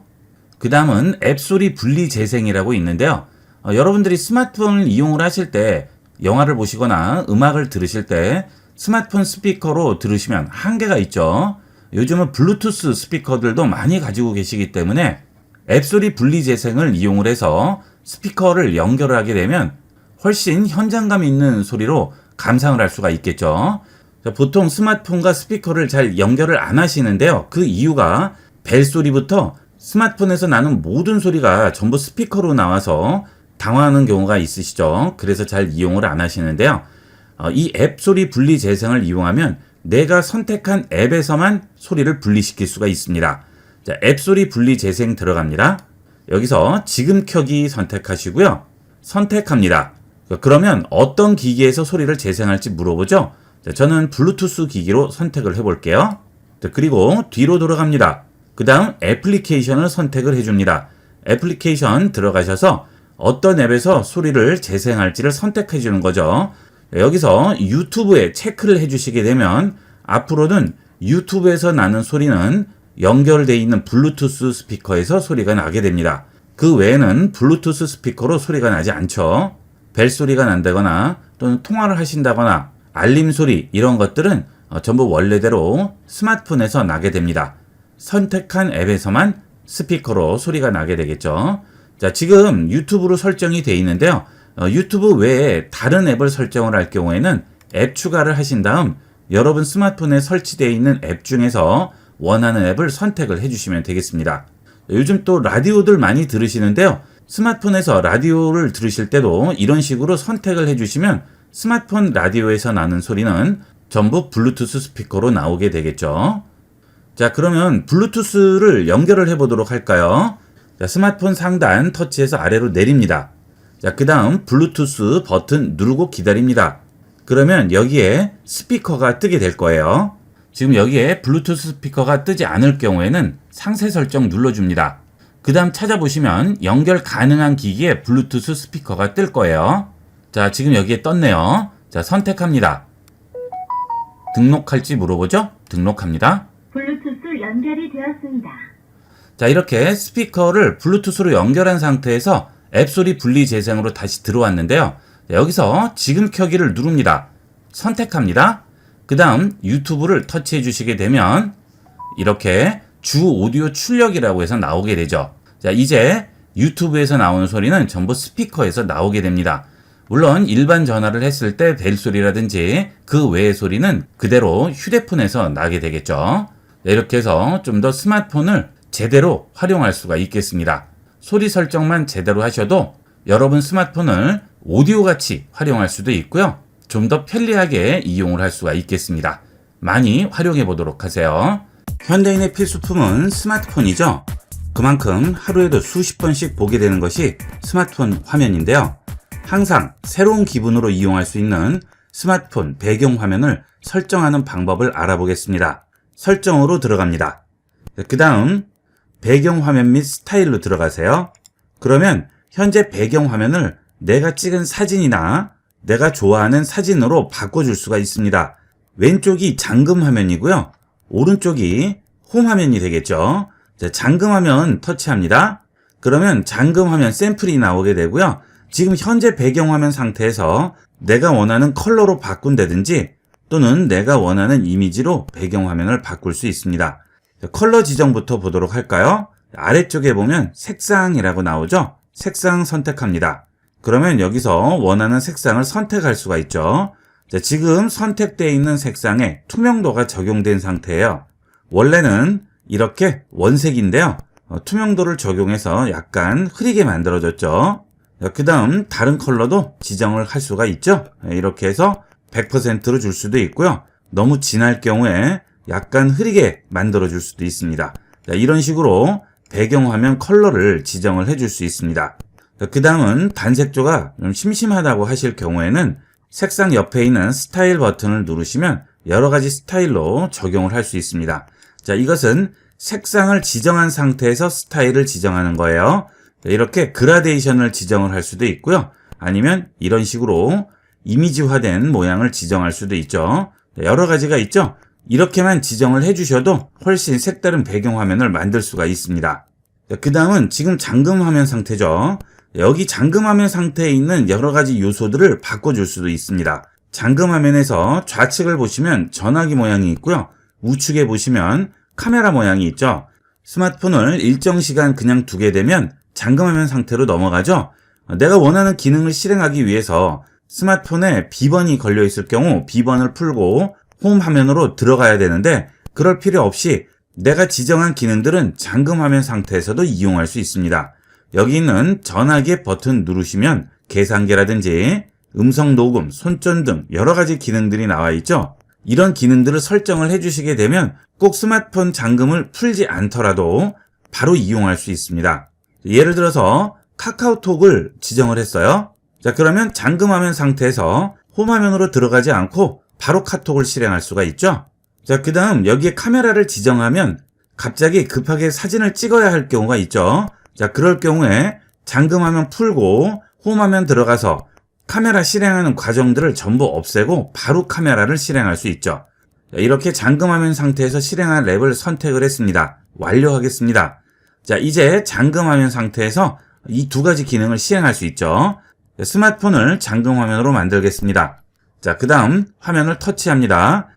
그 다음은 앱소리 분리 재생이라고 있는데요. 여러분들이 스마트폰을 이용을 하실 때 영화를 보시거나 음악을 들으실 때 스마트폰 스피커로 들으시면 한계가 있죠. 요즘은 블루투스 스피커들도 많이 가지고 계시기 때문에 앱소리 분리 재생을 이용을 해서 스피커를 연결을 하게 되면 훨씬 현장감 있는 소리로 감상을 할 수가 있겠죠. 보통 스마트폰과 스피커를 잘 연결을 안 하시는데요. 그 이유가 벨소리부터 스마트폰에서 나는 모든 소리가 전부 스피커로 나와서 당황하는 경우가 있으시죠. 그래서 잘 이용을 안 하시는데요. 이 앱 소리 분리 재생을 이용하면 내가 선택한 앱에서만 소리를 분리시킬 수가 있습니다. 자, 앱 소리 분리 재생 들어갑니다. 여기서 지금 켜기 선택하시고요. 선택합니다. 그러면 어떤 기기에서 소리를 재생할지 물어보죠. 자, 저는 블루투스 기기로 선택을 해볼게요. 자, 그리고 뒤로 돌아갑니다. 그 다음 애플리케이션을 선택을 해줍니다. 애플리케이션 들어가셔서 어떤 앱에서 소리를 재생할지를 선택해 주는 거죠. 여기서 유튜브에 체크를 해주시게 되면 앞으로는 유튜브에서 나는 소리는 연결되어 있는 블루투스 스피커에서 소리가 나게 됩니다. 그 외에는 블루투스 스피커로 소리가 나지 않죠. 벨 소리가 난다거나 또는 통화를 하신다거나 알림 소리 이런 것들은 전부 원래대로 스마트폰에서 나게 됩니다. 선택한 앱에서만 스피커로 소리가 나게 되겠죠. 자, 지금 유튜브로 설정이 되어 있는데요. 유튜브 외에 다른 앱을 설정을 할 경우에는 앱 추가를 하신 다음 여러분 스마트폰에 설치되어 있는 앱 중에서 원하는 앱을 선택을 해주시면 되겠습니다. 요즘 또 라디오들 많이 들으시는데요. 스마트폰에서 라디오를 들으실 때도 이런 식으로 선택을 해주시면 스마트폰 라디오에서 나는 소리는 전부 블루투스 스피커로 나오게 되겠죠. 자, 그러면 블루투스를 연결을 해보도록 할까요? 자, 스마트폰 상단 터치해서 아래로 내립니다. 자, 그 다음 블루투스 버튼 누르고 기다립니다. 그러면 여기에 스피커가 뜨게 될 거예요. 지금 여기에 블루투스 스피커가 뜨지 않을 경우에는 상세 설정 눌러줍니다. 그 다음 찾아보시면 연결 가능한 기기에 블루투스 스피커가 뜰 거예요. 자, 지금 여기에 떴네요. 자, 선택합니다. 등록할지 물어보죠? 등록합니다. 블루투스 연결이 되었습니다. 자, 이렇게 스피커를 블루투스로 연결한 상태에서 앱소리 분리 재생으로 다시 들어왔는데요. 자, 여기서 지금 켜기를 누릅니다. 선택합니다. 그 다음 유튜브를 터치해 주시게 되면 이렇게 주 오디오 출력이라고 해서 나오게 되죠. 자, 이제 유튜브에서 나오는 소리는 전부 스피커에서 나오게 됩니다. 물론 일반 전화를 했을 때 벨 소리라든지 그 외의 소리는 그대로 휴대폰에서 나게 되겠죠. 이렇게 해서 좀 더 스마트폰을 제대로 활용할 수가 있겠습니다. 소리 설정만 제대로 하셔도 여러분 스마트폰을 오디오 같이 활용할 수도 있고요. 좀 더 편리하게 이용을 할 수가 있겠습니다. 많이 활용해 보도록 하세요. 현대인의 필수품은 스마트폰이죠. 그만큼 하루에도 수십 번씩 보게 되는 것이 스마트폰 화면인데요. 항상 새로운 기분으로 이용할 수 있는 스마트폰 배경 화면을 설정하는 방법을 알아보겠습니다. 설정으로 들어갑니다. 그 다음 배경 화면 및 스타일로 들어가세요. 그러면 현재 배경 화면을 내가 찍은 사진이나 내가 좋아하는 사진으로 바꿔줄 수가 있습니다. 왼쪽이 잠금 화면이고요. 오른쪽이 홈 화면이 되겠죠. 자, 잠금 화면 터치합니다. 그러면 잠금 화면 샘플이 나오게 되고요. 지금 현재 배경 화면 상태에서 내가 원하는 컬러로 바꾼다든지 또는 내가 원하는 이미지로 배경 화면을 바꿀 수 있습니다. 자, 컬러 지정부터 보도록 할까요? 아래쪽에 보면 색상이라고 나오죠? 색상 선택합니다. 그러면 여기서 원하는 색상을 선택할 수가 있죠. 자, 지금 선택되어 있는 색상에 투명도가 적용된 상태예요. 원래는 이렇게 원색인데요. 투명도를 적용해서 약간 흐리게 만들어졌죠. 그 다음 다른 컬러도 지정을 할 수가 있죠. 이렇게 해서 100%로 줄 수도 있고요. 너무 진할 경우에 약간 흐리게 만들어 줄 수도 있습니다. 자, 이런 식으로 배경화면 컬러를 지정을 해줄 수 있습니다. 그 다음은 단색조가 좀 심심하다고 하실 경우에는 색상 옆에 있는 스타일 버튼을 누르시면 여러 가지 스타일로 적용을 할 수 있습니다. 자, 이것은 색상을 지정한 상태에서 스타일을 지정하는 거예요. 이렇게 그라데이션을 지정을 할 수도 있고요. 아니면 이런 식으로 이미지화된 모양을 지정할 수도 있죠. 여러 가지가 있죠. 이렇게만 지정을 해주셔도 훨씬 색다른 배경화면을 만들 수가 있습니다. 그 다음은 지금 잠금화면 상태죠. 여기 잠금화면 상태에 있는 여러 가지 요소들을 바꿔줄 수도 있습니다. 잠금화면에서 좌측을 보시면 전화기 모양이 있고요. 우측에 보시면 카메라 모양이 있죠. 스마트폰을 일정 시간 그냥 두게 되면 잠금화면 상태로 넘어가죠. 내가 원하는 기능을 실행하기 위해서 스마트폰에 비번이 걸려 있을 경우 비번을 풀고 홈 화면으로 들어가야 되는데 그럴 필요 없이 내가 지정한 기능들은 잠금화면 상태에서도 이용할 수 있습니다. 여기 있는 전화기 버튼 누르시면 계산기라든지 음성 녹음, 손전 등 여러 가지 기능들이 나와 있죠. 이런 기능들을 설정을 해주시게 되면 꼭 스마트폰 잠금을 풀지 않더라도 바로 이용할 수 있습니다. 예를 들어서 카카오톡을 지정을 했어요. 자, 그러면 잠금화면 상태에서 홈화면으로 들어가지 않고 바로 카톡을 실행할 수가 있죠. 자, 그 다음 여기에 카메라를 지정하면 갑자기 급하게 사진을 찍어야 할 경우가 있죠. 자, 그럴 경우에 잠금화면 풀고 홈화면 들어가서 카메라 실행하는 과정들을 전부 없애고 바로 카메라를 실행할 수 있죠. 자, 이렇게 잠금화면 상태에서 실행할 앱을 선택을 했습니다. 완료하겠습니다. 자, 이제 잠금화면 상태에서 이 두 가지 기능을 실행할 수 있죠. 자, 스마트폰을 잠금화면으로 만들겠습니다. 자, 그 다음 화면을 터치합니다.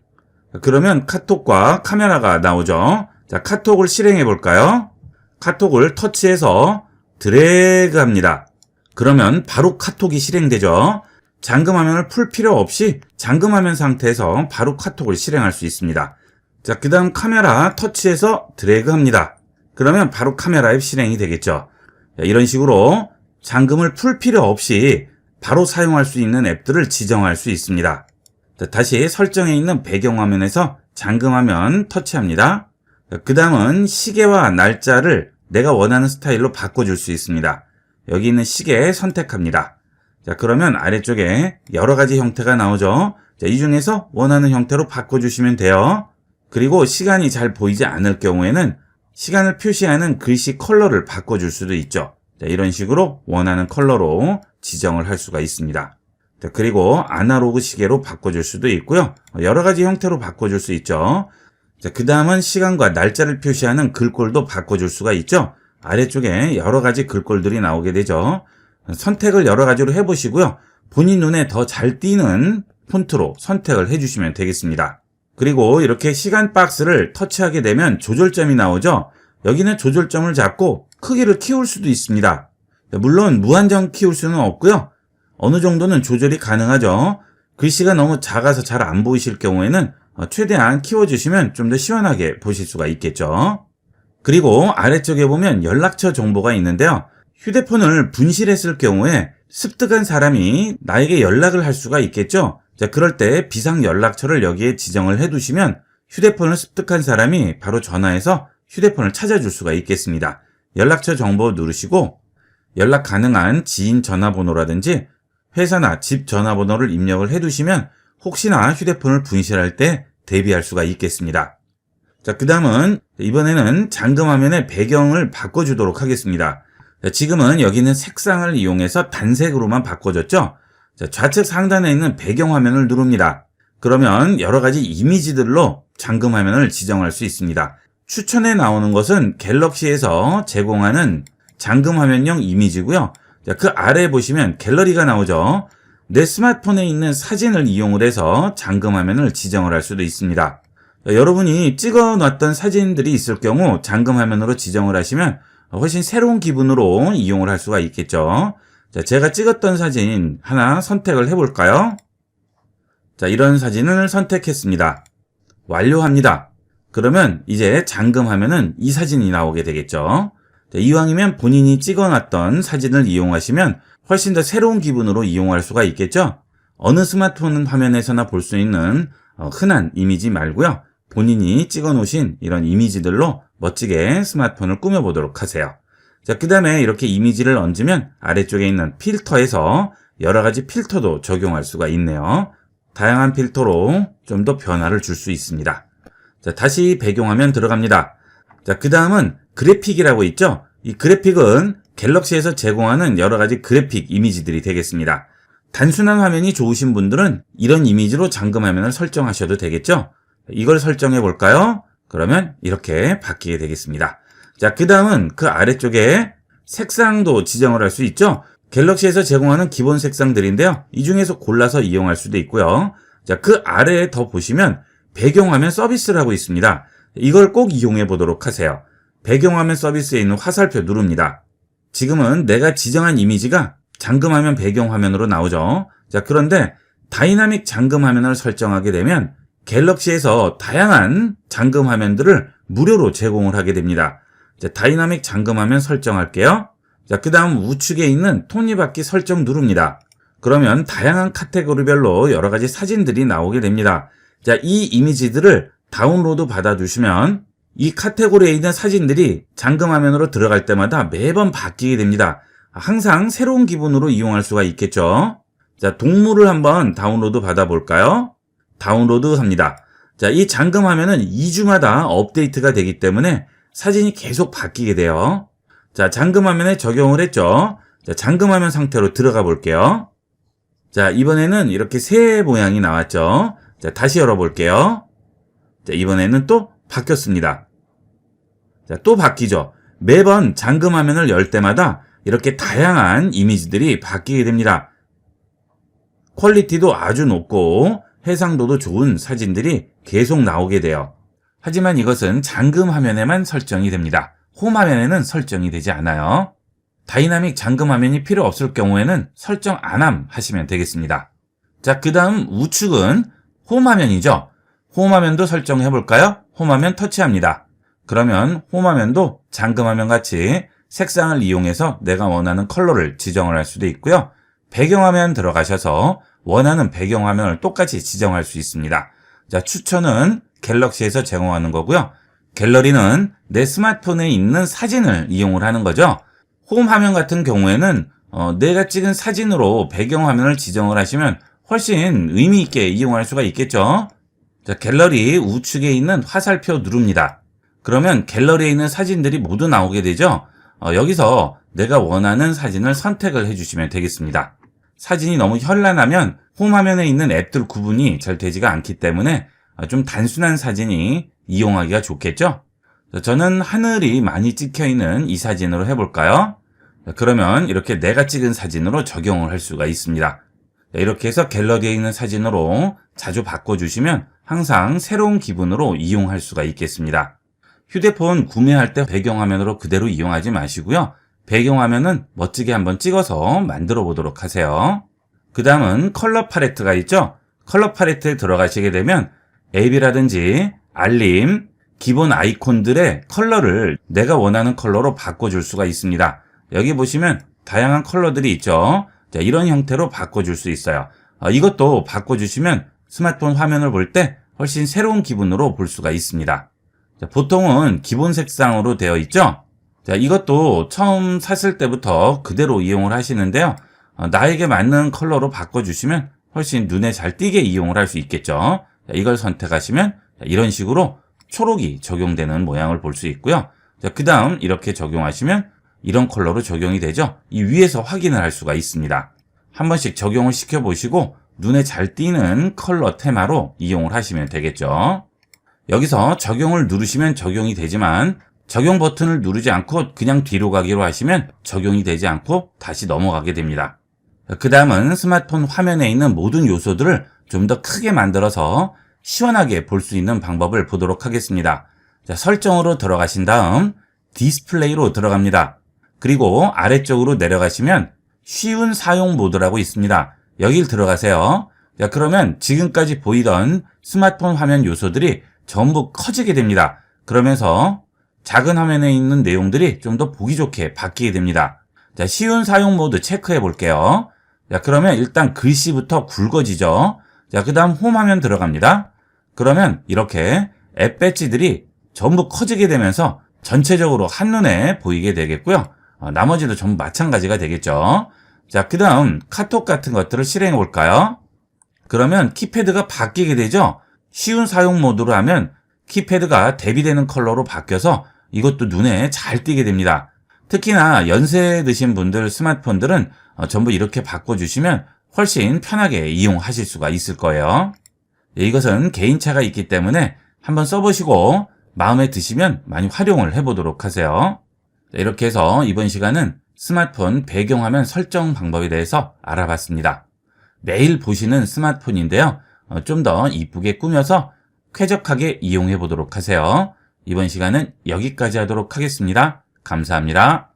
그러면 카톡과 카메라가 나오죠. 자, 카톡을 실행해 볼까요? 카톡을 터치해서 드래그 합니다. 그러면 바로 카톡이 실행되죠. 잠금화면을 풀 필요 없이 잠금화면 상태에서 바로 카톡을 실행할 수 있습니다. 자, 그 다음 카메라 터치해서 드래그 합니다. 그러면 바로 카메라 앱 실행이 되겠죠. 자, 이런 식으로 잠금을 풀 필요 없이 바로 사용할 수 있는 앱들을 지정할 수 있습니다. 자, 다시 설정에 있는 배경화면에서 잠금화면 터치합니다. 그 다음은 시계와 날짜를 내가 원하는 스타일로 바꿔줄 수 있습니다. 여기 있는 시계 선택합니다. 자, 그러면 아래쪽에 여러 가지 형태가 나오죠. 자, 이 중에서 원하는 형태로 바꿔주시면 돼요. 그리고 시간이 잘 보이지 않을 경우에는 시간을 표시하는 글씨 컬러를 바꿔줄 수도 있죠. 자, 이런 식으로 원하는 컬러로 지정을 할 수가 있습니다. 자, 그리고 아날로그 시계로 바꿔줄 수도 있고요. 여러 가지 형태로 바꿔줄 수 있죠. 자, 그 다음은 시간과 날짜를 표시하는 글꼴도 바꿔줄 수가 있죠. 아래쪽에 여러 가지 글꼴들이 나오게 되죠. 선택을 여러 가지로 해보시고요. 본인 눈에 더 잘 띄는 폰트로 선택을 해주시면 되겠습니다. 그리고 이렇게 시간 박스를 터치하게 되면 조절점이 나오죠. 여기는 조절점을 잡고 크기를 키울 수도 있습니다. 물론 무한정 키울 수는 없고요. 어느 정도는 조절이 가능하죠. 글씨가 너무 작아서 잘 안 보이실 경우에는 최대한 키워주시면 좀 더 시원하게 보실 수가 있겠죠. 그리고 아래쪽에 보면 연락처 정보가 있는데요. 휴대폰을 분실했을 경우에 습득한 사람이 나에게 연락을 할 수가 있겠죠. 자, 그럴 때 비상 연락처를 여기에 지정을 해두시면 휴대폰을 습득한 사람이 바로 전화해서 휴대폰을 찾아줄 수가 있겠습니다. 연락처 정보 누르시고 연락 가능한 지인 전화번호라든지 회사나 집 전화번호를 입력을 해두시면 혹시나 휴대폰을 분실할 때 대비할 수가 있겠습니다. 자, 그 다음은 이번에는 잠금화면의 배경을 바꿔주도록 하겠습니다. 자, 지금은 여기 있는 색상을 이용해서 단색으로만 바꿔줬죠. 자, 좌측 상단에 있는 배경화면을 누릅니다. 그러면 여러 가지 이미지들로 잠금화면을 지정할 수 있습니다. 추천에 나오는 것은 갤럭시에서 제공하는 잠금화면용 이미지고요. 자, 그 아래에 보시면 갤러리가 나오죠. 내 스마트폰에 있는 사진을 이용을 해서 잠금화면을 지정을 할 수도 있습니다. 자, 여러분이 찍어놨던 사진들이 있을 경우 잠금화면으로 지정을 하시면 훨씬 새로운 기분으로 이용을 할 수가 있겠죠. 자, 제가 찍었던 사진 하나 선택을 해볼까요? 자, 이런 사진을 선택했습니다. 완료합니다. 그러면 이제 잠금하면은 이 사진이 나오게 되겠죠. 자, 이왕이면 본인이 찍어놨던 사진을 이용하시면 훨씬 더 새로운 기분으로 이용할 수가 있겠죠. 어느 스마트폰 화면에서나 볼 수 있는 흔한 이미지 말고요. 본인이 찍어놓으신 이런 이미지들로 멋지게 스마트폰을 꾸며보도록 하세요. 자, 그 다음에 이렇게 이미지를 얹으면 아래쪽에 있는 필터에서 여러 가지 필터도 적용할 수가 있네요. 다양한 필터로 좀 더 변화를 줄 수 있습니다. 자, 다시 배경화면 들어갑니다. 자, 그 다음은 그래픽이라고 있죠? 이 그래픽은 갤럭시에서 제공하는 여러 가지 그래픽 이미지들이 되겠습니다. 단순한 화면이 좋으신 분들은 이런 이미지로 잠금화면을 설정하셔도 되겠죠? 이걸 설정해 볼까요? 그러면 이렇게 바뀌게 되겠습니다. 자, 그 다음은 그 아래쪽에 색상도 지정을 할 수 있죠? 갤럭시에서 제공하는 기본 색상들인데요. 이 중에서 골라서 이용할 수도 있고요. 자, 그 아래에 더 보시면 배경화면 서비스라고 있습니다. 이걸 꼭 이용해 보도록 하세요. 배경화면 서비스에 있는 화살표 누릅니다. 지금은 내가 지정한 이미지가 잠금화면 배경화면으로 나오죠. 자, 그런데 다이나믹 잠금화면을 설정하게 되면 갤럭시에서 다양한 잠금화면들을 무료로 제공을 하게 됩니다. 자, 다이나믹 잠금화면 설정할게요. 자, 그 다음 우측에 있는 톱니바퀴 설정 누릅니다. 그러면 다양한 카테고리별로 여러 가지 사진들이 나오게 됩니다. 자, 이 이미지들을 다운로드 받아두시면 이 카테고리에 있는 사진들이 잠금화면으로 들어갈 때마다 매번 바뀌게 됩니다. 항상 새로운 기분으로 이용할 수가 있겠죠. 자, 동물을 한번 다운로드 받아볼까요? 다운로드 합니다. 자, 이 잠금화면은 2주마다 업데이트가 되기 때문에 사진이 계속 바뀌게 돼요. 자, 잠금화면에 적용을 했죠. 자, 잠금화면 상태로 들어가 볼게요. 자, 이번에는 이렇게 새 모양이 나왔죠. 자, 다시 열어볼게요. 자, 이번에는 또 바뀌었습니다. 자, 또 바뀌죠. 매번 잠금화면을 열 때마다 이렇게 다양한 이미지들이 바뀌게 됩니다. 퀄리티도 아주 높고 해상도도 좋은 사진들이 계속 나오게 돼요. 하지만 이것은 잠금 화면에만 설정이 됩니다. 홈 화면에는 설정이 되지 않아요. 다이나믹 잠금 화면이 필요 없을 경우에는 설정 안함 하시면 되겠습니다. 자, 그 다음 우측은 홈 화면이죠. 홈 화면도 설정해 볼까요? 홈 화면 터치합니다. 그러면 홈 화면도 잠금 화면 같이 색상을 이용해서 내가 원하는 컬러를 지정을 할 수도 있고요. 배경화면 들어가셔서 원하는 배경화면을 똑같이 지정할 수 있습니다. 자, 추천은 갤럭시에서 제공하는 거고요. 갤러리는 내 스마트폰에 있는 사진을 이용을 하는 거죠. 홈 화면 같은 경우에는 내가 찍은 사진으로 배경화면을 지정을 하시면 훨씬 의미 있게 이용할 수가 있겠죠. 자, 갤러리 우측에 있는 화살표 누릅니다. 그러면 갤러리에 있는 사진들이 모두 나오게 되죠. 여기서 내가 원하는 사진을 선택을 해주시면 되겠습니다. 사진이 너무 현란하면 홈 화면에 있는 앱들 구분이 잘 되지가 않기 때문에 좀 단순한 사진이 이용하기가 좋겠죠. 저는 하늘이 많이 찍혀있는 이 사진으로 해볼까요? 그러면 이렇게 내가 찍은 사진으로 적용을 할 수가 있습니다. 이렇게 해서 갤러리에 있는 사진으로 자주 바꿔주시면 항상 새로운 기분으로 이용할 수가 있겠습니다. 휴대폰 구매할 때 배경화면으로 그대로 이용하지 마시고요. 배경화면은 멋지게 한번 찍어서 만들어 보도록 하세요. 그 다음은 컬러 팔레트가 있죠. 컬러 팔레트에 들어가시게 되면 앱이라든지 알림, 기본 아이콘들의 컬러를 내가 원하는 컬러로 바꿔줄 수가 있습니다. 여기 보시면 다양한 컬러들이 있죠. 자, 이런 형태로 바꿔줄 수 있어요. 이것도 바꿔주시면 스마트폰 화면을 볼 때 훨씬 새로운 기분으로 볼 수가 있습니다. 자, 보통은 기본 색상으로 되어 있죠. 자, 이것도 처음 샀을 때부터 그대로 이용을 하시는데요. 나에게 맞는 컬러로 바꿔주시면 훨씬 눈에 잘 띄게 이용을 할 수 있겠죠. 자, 이걸 선택하시면 이런 식으로 초록이 적용되는 모양을 볼 수 있고요. 자, 그 다음 이렇게 적용하시면 이런 컬러로 적용이 되죠. 이 위에서 확인을 할 수가 있습니다. 한 번씩 적용을 시켜보시고 눈에 잘 띄는 컬러 테마로 이용을 하시면 되겠죠. 여기서 적용을 누르시면 적용이 되지만 적용 버튼을 누르지 않고 그냥 뒤로 가기로 하시면 적용이 되지 않고 다시 넘어가게 됩니다. 그 다음은 스마트폰 화면에 있는 모든 요소들을 좀 더 크게 만들어서 시원하게 볼 수 있는 방법을 보도록 하겠습니다. 자, 설정으로 들어가신 다음 디스플레이로 들어갑니다. 그리고 아래쪽으로 내려가시면 쉬운 사용 모드라고 있습니다. 여길 들어가세요. 자, 그러면 지금까지 보이던 스마트폰 화면 요소들이 전부 커지게 됩니다. 그러면서 작은 화면에 있는 내용들이 좀 더 보기 좋게 바뀌게 됩니다. 자, 쉬운 사용 모드 체크해 볼게요. 자, 그러면 일단 글씨부터 굵어지죠. 자, 그 다음 홈 화면 들어갑니다. 그러면 이렇게 앱 배지들이 전부 커지게 되면서 전체적으로 한눈에 보이게 되겠고요. 나머지도 전부 마찬가지가 되겠죠. 자, 그 다음 카톡 같은 것들을 실행해 볼까요? 그러면 키패드가 바뀌게 되죠. 쉬운 사용 모드로 하면 키패드가 대비되는 컬러로 바뀌어서 이것도 눈에 잘 띄게 됩니다. 특히나 연세 드신 분들 스마트폰들은 전부 이렇게 바꿔주시면 훨씬 편하게 이용하실 수가 있을 거예요. 이것은 개인차가 있기 때문에 한번 써보시고 마음에 드시면 많이 활용을 해보도록 하세요. 이렇게 해서 이번 시간은 스마트폰 배경화면 설정 방법에 대해서 알아봤습니다. 매일 보시는 스마트폰인데요. 좀 더 이쁘게 꾸며서 쾌적하게 이용해 보도록 하세요. 이번 시간은 여기까지 하도록 하겠습니다. 감사합니다.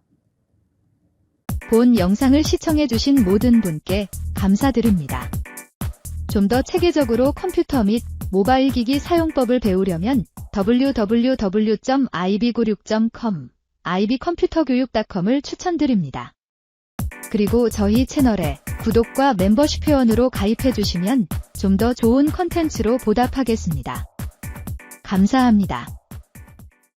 본 영상을 시청해주신 모든 분께 감사드립니다. 좀 더 체계적으로 컴퓨터 및 모바일 기기 사용법을 배우려면 www.ib96.com, ibcomputer교육.com을 추천드립니다. 그리고 저희 채널에 구독과 멤버십 회원으로 가입해주시면 좀 더 좋은 컨텐츠로 보답하겠습니다. 감사합니다.